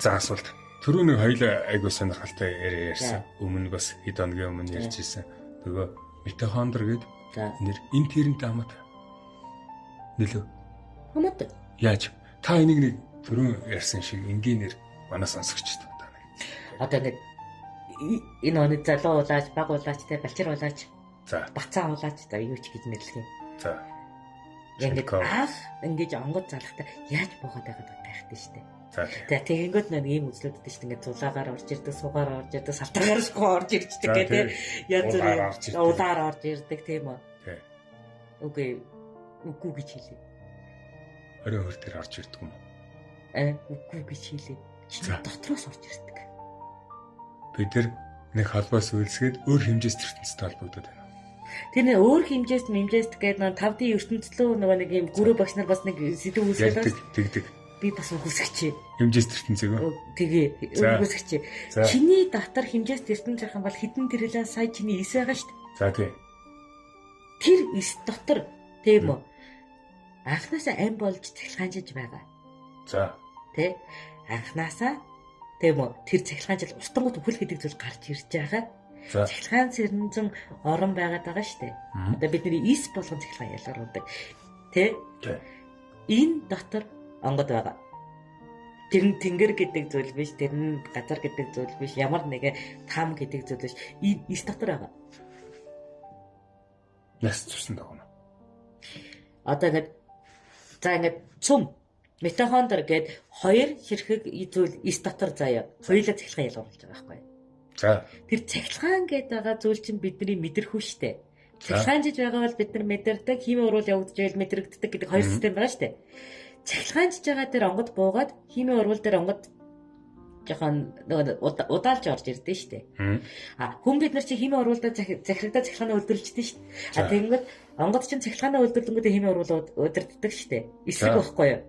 За асуулт. Түрүү нэг хоёул айгуу сонирхолтой ярьсан. Өмнө бас хэд хоногийн өмнө ярьж ирсэн. Нөгөө митохондр гэдэг энэ тэрнтэй хамаатай. Нөлөө. Хамаатай. Яаж? Та энийг нэг түрүү ярьсан шиг энгийнээр манай сонсогчд байна. Одоо нэг энэ оны залуу улаач, баг улаач, те балчир улаач. За. Бацаа улаач за юу ч гэж нэрлэх юм. За. Ингэж онгод залахтаа яаж буугаад байгаад байхтай шүү дээ. Тэгэнгүүт нэг ийм үзлүүдтэй шүү дээ. Ингээд зулаагаар орж ирдэг, суугаар орж ирдэг, салтаагаар орж ирдэг гэдэг. Янз бүрийн удаар орж ирдэг тийм үү? Үгүй гэж хэлээ. Орой хөр дээр орж ирдэг юм уу? Үгүй гэж хэлээ. Чиний дотроос орж ирдэг. Бид тэр нэг холбоос үйлсгээд өөр хэмжээс ертөнцтэй холбогдоод байна. Тэр нэг өөр хэмжээс гэдэг нэг 5D ертөнцлөө нөгөө нэг юм гүрүү багш нар бас нэг сэдв үүсгээд тэгдэг. Би бас үгүйсгчээ. Хэмжээс ертөнцийг. Тэгээ үгүйсгчээ. Чиний дотор хэмжээс ертөнц байх юм бол хідэн тэрлээ сая чиний эс байгаа шүү дээ. За тий. Тэр эс дотор тийм үү? Анхнаасаа ам болж цахилгаанжиж байгаа. За. Тэ? Анхнаасаа тийм үү? Тэр цахилгаанжил устангууд үхэл гэдэг зүйл гарч ирж байгаа. Цахилгаан сэрнзэн орон байгаад байгаа шүү дээ. Одоо бидний эс болгон цахилгаан ялгаруулдаг. Тэ? Энэ дотор онгод байгаа. Тэр нь тэнгэр гэдэг зүйл биш, тэр нь газар гэдэг зүйл биш, ямар нэгэн там гэдэг зүйл биш. Энэ эс дотор байгаа. Яс зүрсэн дагна. Одоо ингээд цум митохондр гээд хоёр ширхэг зүйл эс дотор заяа. Хоёулаа цахилгаан ялгаруулж байгаа байхгүй. За. Тэр цахилгаан гэдэг байгаа зүйл чинь бидний мэдэрхүү штэ. Цахилгаанжиж байгаа бол бид нар мэдэрдэг, химийн уруул явагдаж байвал мэдрэгддэг гэдэг хоёр систем байгаа штэ. Цахилгаанжиж байгаа дээр онгод буугаад химийн уруул дээр онгод жоохон удаалж орж ирдэ штэ. Хүн бид нар чи химийн уруулдаа захирагдаа цахилгаанаа өдрлждээ штэ. Тэгэнгүүт онгод чинь цахилгаанаа өдрлөнгөд химийн уруул өдөрддөг штэ. Эсрэг байхгүй юу?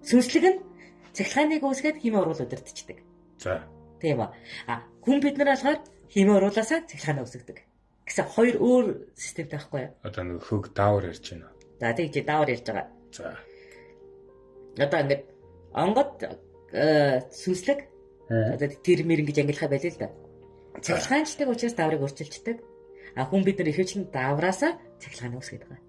Сүнслэг нь цахилгааныг үүсгээд химийн уруул өдөрдчихдэг. За. Тийм ба. Хүн бид нар болохоор химээ уруулаасаа цахилгаан үүсгдэг. Гэсэн хоёр өөр системтэй байхгүй юу? Одоо нэг хөг даавар ярьж байна. За тэгж даавар ярьж байгаа. За. Одоо ингээд онгод сүнслэг одоо тэр мэр ингэж ангилахаа байлээ л да. Цахилгаанчдаг учраас дааврыг өөрчилждэг. Хүн бид нар ихэвчлэн даавраасаа цахилгаан үүсгэж байгаа.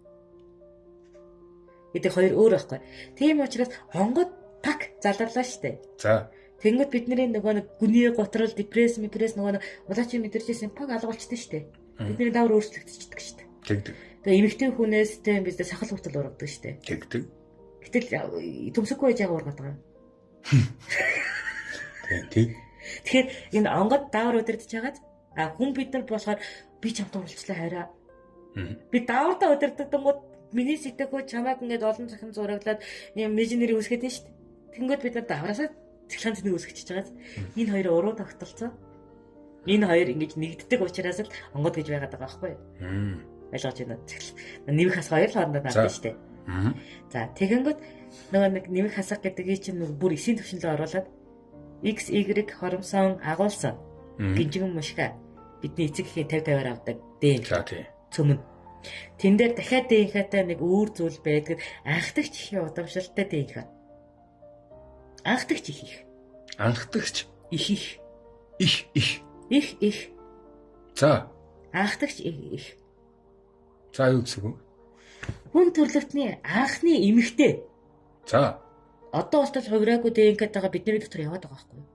Эдгээр хоёр өөр байхгүй. Тийм учраас онгод пак заларлаа штэ. За. Тэнгүүд бидний нөгөө нэг гүний готрол депресс нөгөө улаач юм мэдэрчсэн пак алга болчтой штэ. Бидний даавар өөрчлөгдчихдөг штэ. Тэгдэг. Тэгээ эмэгтэй хүнээс тийм бид сахал хүртэл ургадаг штэ. Тэгдэг. Гэтэл төмсөггүй яага ургаад байгаа юм. Тэг. Тэгэхээр энэ онгод даавар удирдах хагаад хүн бид нар болохоор би чамд уралчлаа хараа. Би даавартаа удирдах дангууд миний сэтгэхүй чамайг ингээд олон захин зураглаад юм мижнери үүсгээд нь штэ. Тэнгүүд бид нар даавраасаа цахилгаан цэнийг үүсгэж чагаад энэ хоёр уруу тогтолцоо. Энэ хоёр ингэж нэгддэг учраас л онгод гэж байгаад байгаа байхгүй юу? Ойлгож байна. Нэмэх хас хоёр л хоорондоо наадсан штэ. За тэгэнгүүт нөгөө нэг нэмэх хасах гэдэг чинь бүр эсийн төвшинлөө оруулаад X, Y хоромсон агуулсан гинжигэн мушга бидний эцэг эхийн 50-50-аар авдаг ДНК цөмөн. Тэн дээр дахиад ДНК-тай нэг өөр зүйл байдаг. Анхдагч ихийн удамшилтай ДНК. Анхдагч их. Анхдагч их. За. Анхдагч их. За юу гэсэн үг? Хүн төрлөختний анхны эмэгтэй. За. Одоо болтол хувираагүй ДНК-таага бидний дотор яваад байгаа байхгүй юу?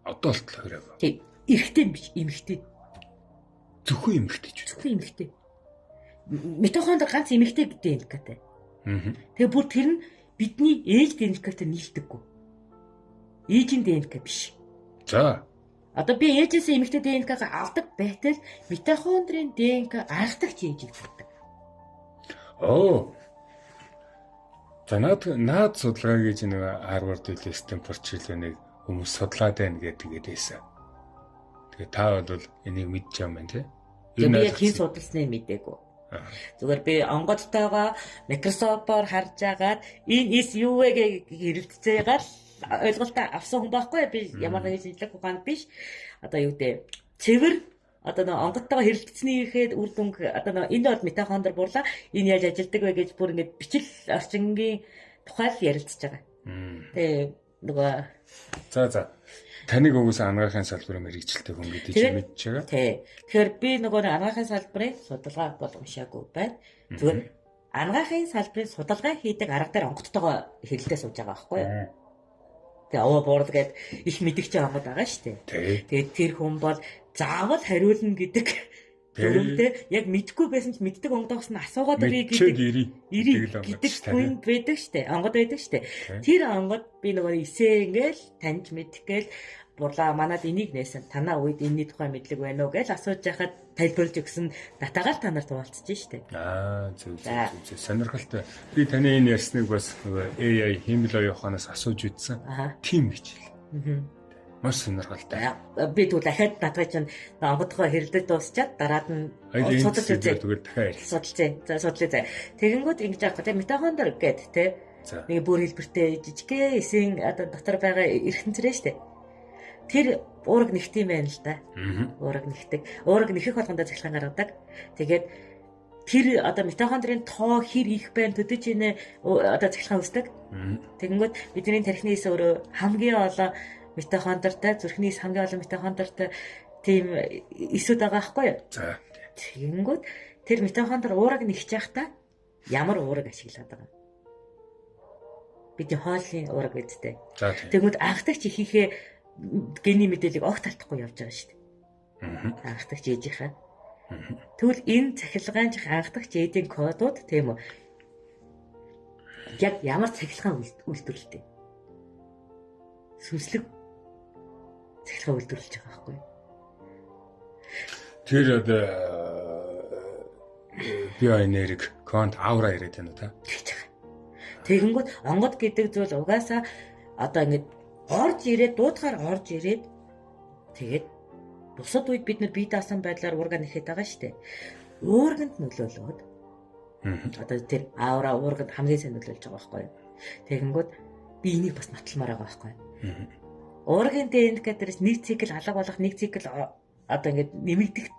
Одоо болтол хувираагүй. Тийм. Эрэгтэй биш, эмэгтэй. Зөвхөн эмэгтэй ч. Зөвхөн эмэгтэй. Митохондри ганц эмэгтэй ДНК-тай. Тэгээ бүр тэр нь бидний ээж ДНК-тай нийлдэггүй. Ээжийн ДНК биш. За. Одоо би ээжээс эмэгтэй ДНК-г авдаг байтал митохондрийн ДНК анхдагч ээжийг тавьдаг. Оо. За наад судалгаа гэж нэг Harvard Stanford хэлвэнийг хүмүүс судлаад байна гэдэг байсан. Тэгээ та бол энийг мэдж байгаа юм байна тий? Би яг хин судалсныг мэдээгүй. Зүгээр би онгодтойгоо микроскопоор харж агаад энэ эс юу вэ гэж хэрэгцээгээр ойлголтоо авсан хүн байхгүй би ямар нэгэн шинжлэх ухаанд биш. Одоо юу гэдэг цэвэр одоо нэг онгодтойгоо хэрэлдсэнийхэд үр дүнг одоо энэ бол митохондри бурлаа энэ яаж ажилдаг вэ гэж бүр ингэж бичил орчингийн тухай л ярилцж байгаа. Тэгээ нөгөө за таныг угсаа анагаахын салбарын мэрэгчлэлтэй хүн гэдэг чинь мэдж байгаа. Тий. Тэгэхээр би нөгөө анагаахын салбарын судалгаа бол уншаагүй байна. Зүгээр анагаахын салбарын судалгаа хийдэг арга дээр онгодтойгоо хэрэлдээ сууж байгаа байхгүй юу? Тэгээ овоо буурал гээд их мэдгч онгод байгаа шүү дээ. Тэгээд тэр хүн бол заавал хариулна гэдэг Тэрнтэй яг мэдгүй байсан ч мэддэг онгодоос нь асуугаад ирээ гэдэг хүн байдаг штэ. Онгод байдаг штэ. Тэр онгод би нөгөө эсээ ингээл таньж мэдгээл бурлаа манад энийг нээсэн. Танаа үед энэний тухай мэдлэг байна уу гэж асууж яхад тайлбарлаж өгсөн датагаар та нарт хуваалцаж штэ. Зөв. Сонирхолтой. Би таны энэ ярьсныг бас нөгөө AI хэмэл оюуханаас асууж үзсэн. Тийм гэж хэл. Маш сонирхолтой. Би тэгвэл дахиад надад чинь онгодгоо хэрэлдэж дуусчаад дараад нь судалж үзээ. За судлаа. Тэгэнгүүт ингэж аахгүй те митохондри гэд те нэг бүр хэлбэртэй жижигхэн эсийн одоо дотор байгаа эрхтэнцрээ штэ. Тэр уураг нэгт юм байна л да. Уураг нэгдэг. Уураг нэхэх болгондоо цахилгаан гаргадаг. Тэгээд тэр одоо митохондрийн тоо хэр их байна төдөж ийнэ одоо цахилгаан үүсдэг. Тэгэнгүүт бидний тархины эс өөрөө хамгийн олон митохондртай зүрхний эс хамгийн олон митохондртай тийм эсүүд байгаа байхгүй юу? За. Тэгэнгүүт тэр митохондри уураг нэгж явахдаа ямар уураг ашиглаад байгаа юм? Бидний хоолны уураг үсттэй. Тэгэнгүүт анхдагч ихийнхээ гений мэдээллийг огт алдахгүй явж байгаа шүү дээ. Анхдагч ээжийнхээ. Тэгвэл энэ цахилгаанч анхдагч ээдийн кодууд тийм үү? Яг ямар цахилгаан үйлдвэрлэдэг? Сүнслэг цахилгаан үйлдвэрлэж байгаа байхгүй юу? Тэр одоо биоэнерги квант аура яриад байна та. Тэгэнгүүт онгод гэдэг зүйл угаасаа одоо ингэж орж ирээд дуудахаар орж ирээд тэгээд бусад үед бид нар бие даасан байдлаар уурга нэхэд байгаа шүү дээ. Уурганд нөлөөлөөд одоо тэр аура уурганд хамгийн сайн нөлөөлж байгаа байхгүй юу? Тэгэнгүүт би энийг бас нотолмоор байгаа байхгүй. Уургийн индикаторс нэг цикл алга болох нэг цикл одоо ингээд нэмэгдэх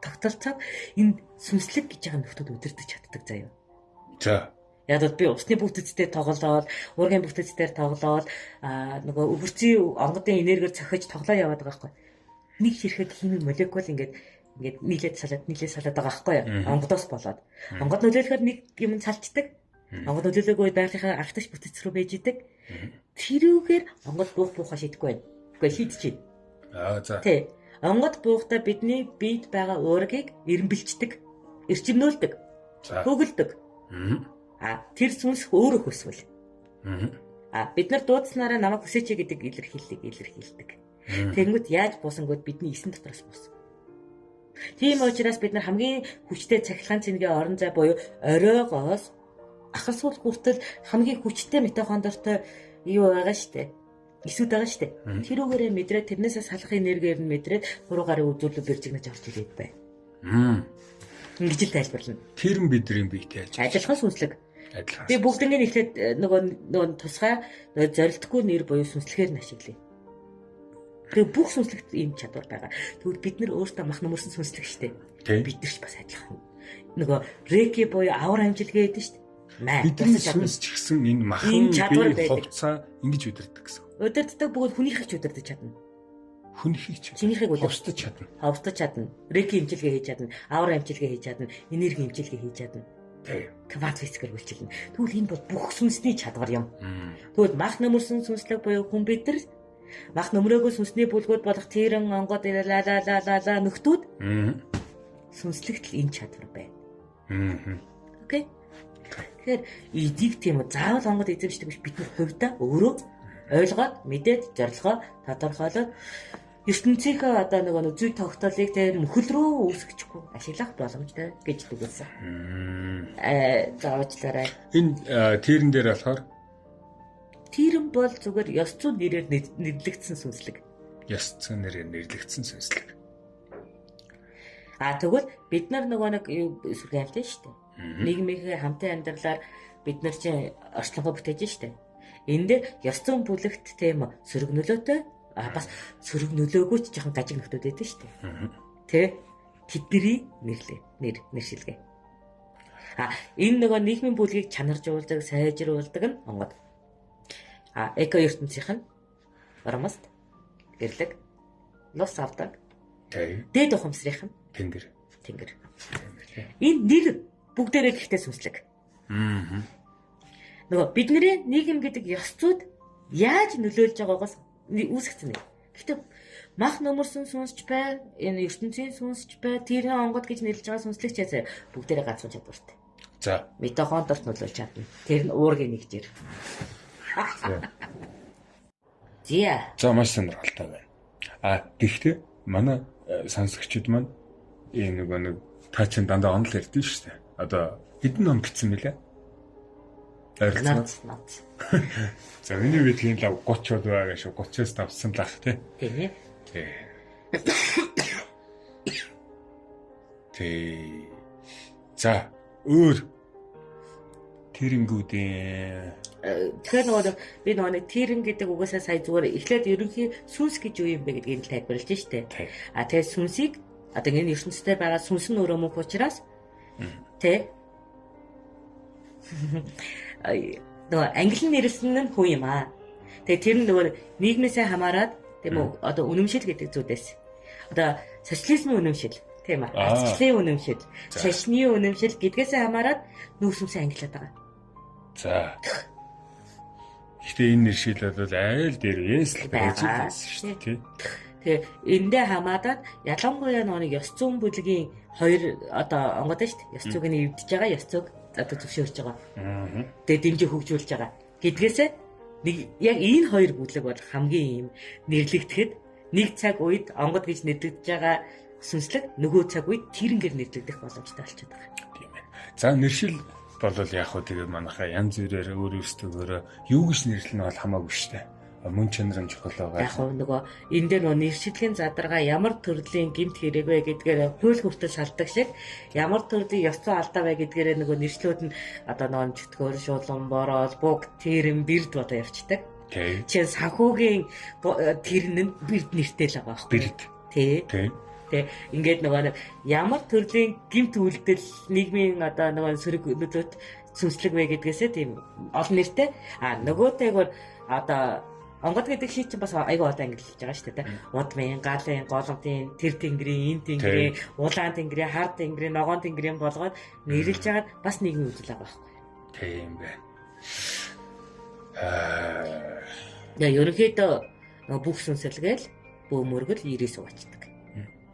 тогтолцоо энэ сүнслэг гэж байгаа нөхдүүд удирдах чаддаг заяа. За. Яг би усны бүтэцтэй тоглоод, уургийн бүтэцээр тоглоод нөгөө өвөрцийн онгодын энергиэр цохиж тоглоо яваад байгаа байхгүй. Нэг хэрхэд химийн молекул ингээд нийлээд салаад байгаа байхгүй юу? Онгодоос болоод. Онгод нөлөөлөхөөр нэг юм цалчдаг. Онгод нөлөөлөөгүй байгалийнхаа архитаж бүтэц рүү байж идэг. Тэрүүгээр онгод буухаа шийдэхгүй байна. Гэхдээ шийдэж байна. За. Тий. Онгод буухтаа бидний биед байгаа уургийг эренбэлждэг, эрчимнүүлдэг, хөглөдөг. Тэр сүнс өөрөө хүсвэл. Бид нар дуудснараа намайг хүсээч гэдэг илэрхийлдэг. Тэнгүүд яаж буусангууд бидний эсэн дотроос буусан. Тийм учраас бид нар хамгийн хүчтэй цахилгаан цэнгийн орон зай буюу оройгоос ахалсуул хүртэл хамгийн хүчтэй митохондортой юу байгаа штэ. Эсүүд байгаа штэ. Тэрүүгээрээ мэдрээд тэрнээсээ салах энергиэр нь мэдрээд хуруу гарын үзүүлэлт бэржигнэж орж ирээд бай. Ингэж л тайлбарлана. Тэр нь бидний биетэй адилхан сүнслэг. Би бүгднийг ихлээд нөгөө тусгай зорилтгүй нэр буюу сүнслэгээр нь ашиглая. Тэгээ бүх сүнслэгт ийм чадвар байгаа. Тэгвэл бид нар өөртөө мах нөмөрсөн сүнслэг штэ. Бид нар ч бас адилхан. Нөгөө реки буюу авар амжилгээ гэдэг штэ. Бидний сүнс ч гэсэн энэ махан бие хувцаа ингэж удирдах гэсэн. Удирддаг бөгөөд хүнийхийг ч удирдах чадна. Хүнийхийг ч. Чинийхийг хувцтаж чадна. Хувцтаж чадна. Реки амжилгээ хийж чадна. Авар амжилгээ хийж чадна. Энерги амжилгээ хийж чадна. Квант физикээр үйлчилнэ. Тэгвэл энэ бол бүх сүнсний чадвар юм. Тэгвэл мах нөмөрсөн сүнслэг буюу хүн бид нар мах нөмрөөгүй сүнсний бүлгүүд болох тэрэн онгод нөхдүүд сүнслэгт л энэ чадвар байна. Окей. Тэгэхээр эдийг тийм үү заавал онгод эзэмшдэг биш бид нар хувьдаа өөрөө ойлгоод мэдээд зорилгоо тодорхойлоод ертөнцийнхөө одоо нөгөө зүй тогтоолыг тэр мөхөл рүү үүсгэчихгүй ашиглах боломжтой гэж дүгнэсэн. Заавчлаарай. Энэ тэрэн дээр болохоор тэрэн бол зүгээр ёс зүйн нэрээр нэрлэгдсэн сүнслэг. Ёс зүйн нэрээр нэрлэгдсэн сүнслэг. Тэгвэл бид нар нөгөө нэг сүргэн амтай шүү дээ. Нийгмийн хамтын амьдралаар бид нар чинь орчлонгоо бүтээж штэ. Энд дээр ёс зүйн бүлэгт тийм сөрөг нөлөөтэй бас сөрөг нөлөөгүй ч жоохон гажиг нөхдөд байдаг штэ. Тэ тэдний нэршилгээ. Энэ нөгөө нийгмийн бүлгийг чанаржуулдаг, сайжруулдаг нь онгод. Эко ертөнцийнх нь ормост гэрлэг лус авдаг. Дээд ухамсарынх нь тэнгэр. Энэ нэг бүгдээрээ гэхдээ сүнслэг. Нөгөө бидний нийгэм гэдэг ёс зүйд яаж нөлөөлж байгаагаас үүсгэсэн юм. Гэхдээ мах нөмөрсөн сүнсч бай, энэ ертөнцийн сүнсч бай, тэрний онгод гэж нэрлэж байгаа сүнслэгч ясаа бүгдээрээ ганцхан чадвартай. За. Митохондорт нөлөөлж чадна. Тэр нь уургийн нэгжээр. За маш сонирхолтой байна. Гэхдээ манай сонсогчид маань энэ нэг та чинь дандаа онол ярьдэн шүү дээ. Одоо хэдэн ном бичсэн мэлээ? Ойролцоогоо. За миний биеийн лав 30-од байгаа шүү. 30-аас давсан лах тий. Тий. За өөр тэрэнгүүдийн тэгэхээр нөгөө би нөгөө тэрэн гэдэг угаасаа сая зүгээр эхлээд ерөнхий сүнс гэж юу юм бэ гэдгийг тайлбарлаж штэ. Тэгээ сүнсийг одоо энэ ертөнцтэй байгаа сүнс нь өөрөө мөнх учраас тэ нөгөө англи нэрлсэн нь хүн юм аа. Тэгээ тэр нь нөгөө нийгмээсээ хамаарад тийм үү одоо үнэмшил гэдэг зүйлээс одоо социализмын үнэмшил тийм үү ардчлалын үнэмшил шашны үнэмшил гэдгээсээ хамаарад нүүрс сүнсээ ангилаад байгаа. За. Гэхдээ энэ нэршил бол айл дээрээс л байж байгаа шүү дээ. Тэгээ эндээ хамаадаг ялангуяа нэг ёс зүйн бүлгийн хоёр одоо онгод шүү дээ. Ёс зүйг нь эвдэж байгаа, ёс зүйг одоо зөвшөөрч байгаа. Тэгээ дэмжиж хөгжүүлж байгаа. Гэдгээсээ нэг яг энэ хоёр бүлэг бол хамгийн юм нэрлэгдэхэд нэг цаг үед онгод гэж нэрлэгдэж байгаа сүнслэг нөгөө цаг үед тэрнгээр нэрлэгдэх боломжтой болчиход байгаа. Тийм ээ. За нэршил болол яг хөө тэгээ манайхаа янз бүрээр өөр өөртөөгөөрөө юу гэж нэрлэнэ бол хамаагүй шүү дээ. Мөн чанарын чухал байгаа. Яг нөгөө энэ дээр нөгөө нэршилгийн задаргаа ямар төрлийн гэмт хэрэг вэ гэдгээр хууль хүртэл шалдаг шиг ямар төрлийн ёс зүйн алдаа вэ гэдгээр нөгөө нэршлүүд нь одоо нөгөө чөтгөр шуулан бороол буг тэрэм бэрд бодоо явцдаг. Чи санхүүгийн тэрэн нь бэрд нэртэй л байгаа байхгүй. Бэрд. Тий. Ингээд нөгөө ямар төрлийн гэмт үйлдэл нийгмийн одоо нөгөө сөрөг нөлөөт сүнслэг вэ гэдгээсээ тийм олон нэртэй. Нөгөөтэйгээр одоо онгод гэдэг шийд чинь бас айгүй одоо ангиллаж байгаа шүү дээ. Удмын, галын, голомтын, тэр тэнгэрийн, энэ тэнгэрийн, улаан тэнгэрийн, хар тэнгэрийн, ногоон тэнгэрийн болгоод нэрлэж хагаад бас нийгмийн үзэл байгаа байхгүй. Тийм байна. Ерөнхийдөө бүх сүнсэлгээл бөөмөргөл 90 суугачдаг.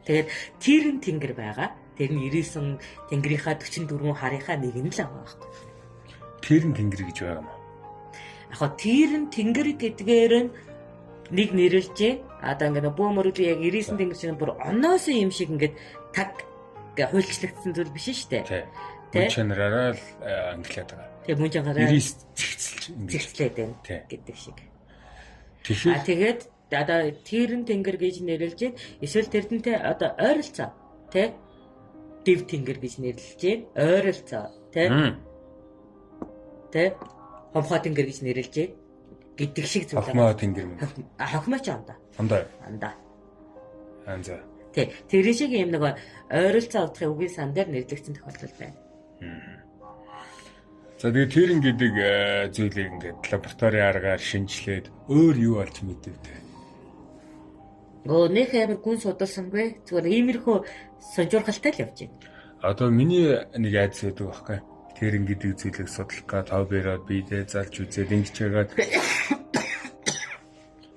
Тэгээд тэр нь тэнгэр байгаа. Тэр нь 99 тэнгэрийнхаа 44 харийнхаа нэг нь л байгаа байхгүй. Тэр нь тэнгэр гэж байгаа юм. Яг тэр нь тэнгэр гэдгээр нь нэг нэрлж одоо ингээд бөөмөргөл яг 99 тэнгэр чинь бүр оноос юм шиг ингээд таг хуульчлагдсан зүйл биш шүү дээ. Мөн чанараараа л ангилаад байгаа. Тэгээ мөн чанараараа 90 зэгцлээд байна гэдэг шиг. Тэгэхээр тэгээд одоо тэрэн тэнгэр гэж нэрлэж байна. Эсвэл тэрнтэй одоо ойролцоо тий дэв тэнгэр гэж нэрлэж байна. Ойролцоо тий хомхоо тэнгэр гэж нэрлэж байна гэдэг шиг зүйл. Хомхоо тэнгэр мөн. Хомхоо ч андаа. Андаа. Анзаа. Тий. Тэр шиг юм нэг ойролцоо утгын үгийн сан дээр нэрлэгдсэн тохиолдол байна. За тэгээд тэрэн гэдэг зүйлийг ингээд лабораторийн аргаар шинжилээд өөр юу болж мэдвэ? Нөх амар гүн судалсангүй. Зүгээр иймэрхүү сонжуурхалтай л явж байна. Одоо миний нэг айдас байдаг байхгүй. Тэрэн гэдэг зүйлийг судлах га тав бэроод бидээ залж үзээд ингэж яагаад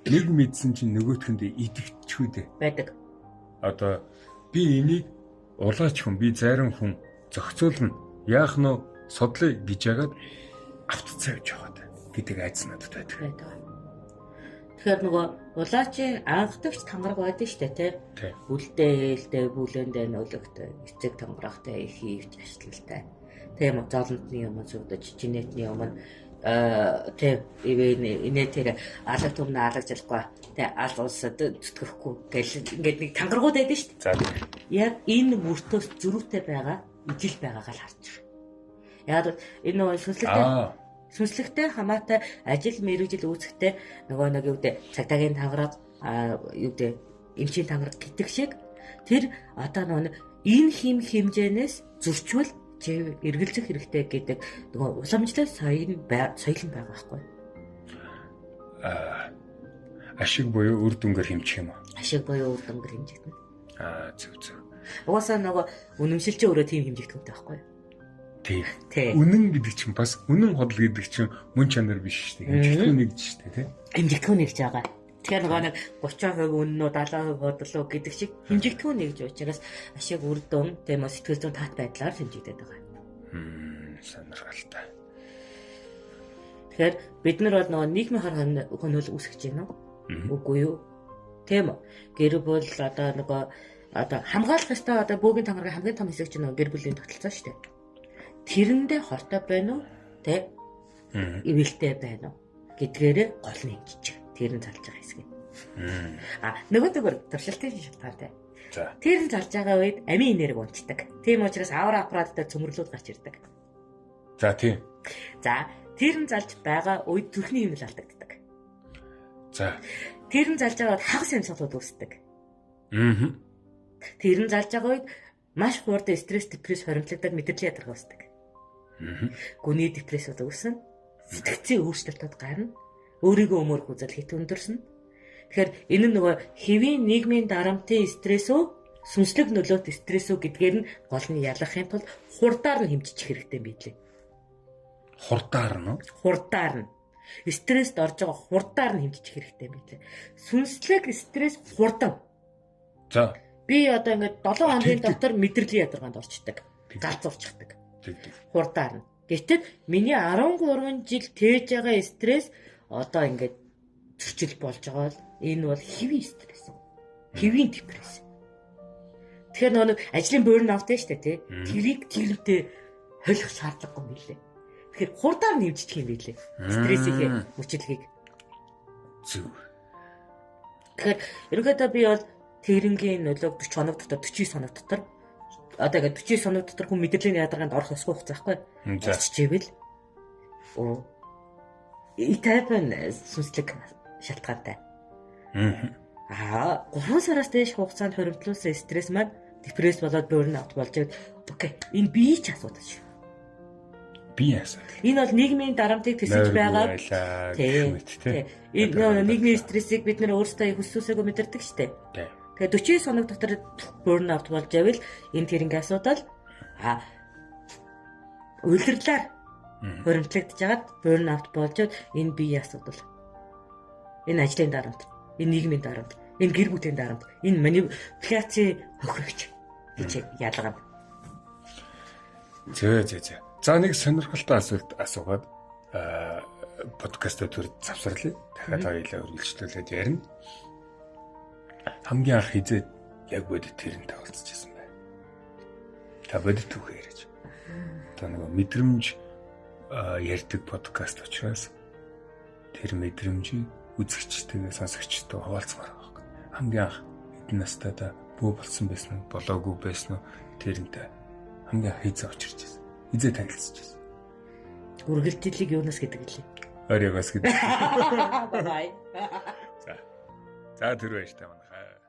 нэг мэдсэн чинь нөгөөтгөнд идэгчгүй дээ. Байдаг. Одоо би энийг улаач хүн, би зарим хүн зохицуулна. Яах нь судлаа гэж яагаад автцаа явж байгаа гэдэг айдас надад байдаг. Тэгэхээр нөгөө улаачийн анхдагч тангараг байдаг шүү дээ, тий. Үлдээ ээлтэй, бүлэндээ нөлөгтэй, эцэг тангарагтай, хийвч ашлалтай. Тийм золонтны юм зүгдэж, жинэтний юм тий инээ тэр алаг түмнэ алаг залахгүй, тий аль улсад зүтгэхгүй гэл ингээд нэг тангарагууд байдаг шүү дээ. За. Яг энэ мөртөөс зөрүүтэй байгаа, ижил байгаагаа л харж байна. Яг энэ нөгөө сүнслэгтэй хамаатай ажил мэргэжил үүсэхтэй нөгөө нэг юу гэдэг цагтаагийн тангараг юу гэдэг эмчийн тангараг гэдэг шиг тэр одоо нөгөө энэ хэмжээнээс зөрчвөл чи эргэлзэх хэрэгтэй гэдэг нөгөө уламжлал соёл нь байгаа байхгүй. Ашиг буюу үр дүнгээр хэмжих юм уу? Ашиг буюу үр дүнгээр хэмжигдэнэ. Зөв. Угаасаа нөгөө үнэмшилчээ өөрөө тийм хэмжигдэх юм байхгүй. Тийм. Үнэн гэдэг чинь бас үнэн худал гэдэг чинь мөн чанар биш шүү дээ. Хэмжигдэхүүн нэгж шүү дээ, тийм. Хэмжигдэхүүн нэгж байгаа. Тэгэхээр нөгөө нэг 30% үнэн үү 70% бодлоо гэдэг шиг хэмжигдэхүүн нэгж учраас ашиг үр дүн тийм сэтгэл зүйн таат байдлаар хэмжигдээд байгаа. Сонирхолтой. Тэгэхээр бид нар бол нөгөө нийгмийн хор хөнөөл үүсгэж байна уу? Үгүй юу? Тийм үү? Гэр бүл одоо нөгөө одоо хамгаалах ёстой одоо бөөгийн тангараг хамгийн том хэсэг чинь гэр бүлийн тогтолцоо шүү дээ. Тэрэндээ хортой байна уу? Тэ? Ивэлтэй байна уу? Гэдгээрээ гол нь хэмжиж. Тэр нь залж байгаа хэсэг. Нөгөөдөөр туршилтын шалтгаантай. За. Тэр нь залж байгаа үед амийн энерги унцдаг. Тийм учраас аура аппараттай цөмрлүүд гарч ирдэг. За тийм. За, тэр нь залж байгаа үед зүрхний хэмнэл алдагддаг. За. Тэр нь залж байгаа үед хагас амьсгалууд үүсдэг. Тэр нь залж байгаа үед маш хурдан стресс, депресс хоримтлагдаад мэдрэлийн ядаргаа үүсдэг. Гүний депрессүүд үүснэ. Сэтгцийн өөрчлөлтүүд гарна. Өөрийгөө өмөрөх үзэл хит өндөрснө. Тэгэхээр энэ нь нөгөө хэвийн нийгмийн дарамтын стресс үү, сүнслэг нөлөөт стресс үү гэдгээр нь гол нь ялгахын тулд хурдаар нь хэмжиж хэрэгтэй бийлээ. Хурдаар нь? Хурдаар нь. Стресст орж байгаа хурдаар нь хэмжиж хэрэгтэй бийлээ. Сүнслэг стресс хурдан. За. Би одоо ингээд 7 хоногийн дотор мэдрэлийн ядаргаанд орчдөг. Галзуурчдаг. Хурдаар нь. Гэтэл миний 13 жил тээж байгаа стресс одоо ингээд зөрчил болж байгаа бол энэ бол хэвийн стресс. Хэвийн депресс. Тэгэхээр нөгөө ажлын burnout дээ шүү дээ, тий. Тэрийг тэрнтэй холих шаардлагагүй мэлээ. Тэгэхээр хурдаар нэмжчих юм билээ. Стрессийн хүчлэгийг. Зүг. Тэгэхээр ерөнхийдөө би бол тэрнгийн нөлөөг 40 хоног дотор 49 хоног дотор одоо ингээд 49 хоног дотор хүн мэдрэлийн ядаргаанд орох ёсгүй хугацаа байхгүй. Чичээвэл type-ын сүнслэг шалтгаантай. 3 сараас дээш хугацаанд хоримтлуулсан стресс маань депресс болоод burnout болж байгаа. Окей. Энэ бие ч асуудал шүү. Бие асуудал. Энэ бол нийгмийн дарамтыг төсөж байгаа. Тийм. Энэ нийгмийн стрессийг бид нэр өөрсдөө хүссүүсээгөө мэдэрдэг шүү дээ. Тэгэхээр 49 хоног дотор burnout болж байвал энэ тэрнгийн асуудал улирлаар хоримтлагдж хагаад burnout болж энэ бие асуудал. Энэ ажлын дарамт, энэ нийгмийн дарамт, энэ гэр бүлийн дарамт, энэ манипуляцийн хохирогч гэж ялгана. За. За нэг сонирхолтой асуугаад подкастаа төр завсарлаа. Дахиад хоёулаа үргэлжлүүлээд ярина. Хамгийн анх хизээд яг бодит тэрнтэй уулзчихсан байна. Та бодит түүхээ ярьж. Та нэг мэдрэмж ярьдаг подкаст учраас тэр мэдрэмжийг үзэгчтэйгээ сонсогчтой хуваалцмаар байгаа. Хамгийн анх эдэн настайда бүү болсон байсан уу, болоогүй байсан уу тэрнтэй хамгийн хязаа очирч байсан. Хизээ танилцж байсан. Үргэлжлэлийг юунаас гэдэг лээ. Оройгоос гэдэг. Бай. За тэр байж та манайхаа.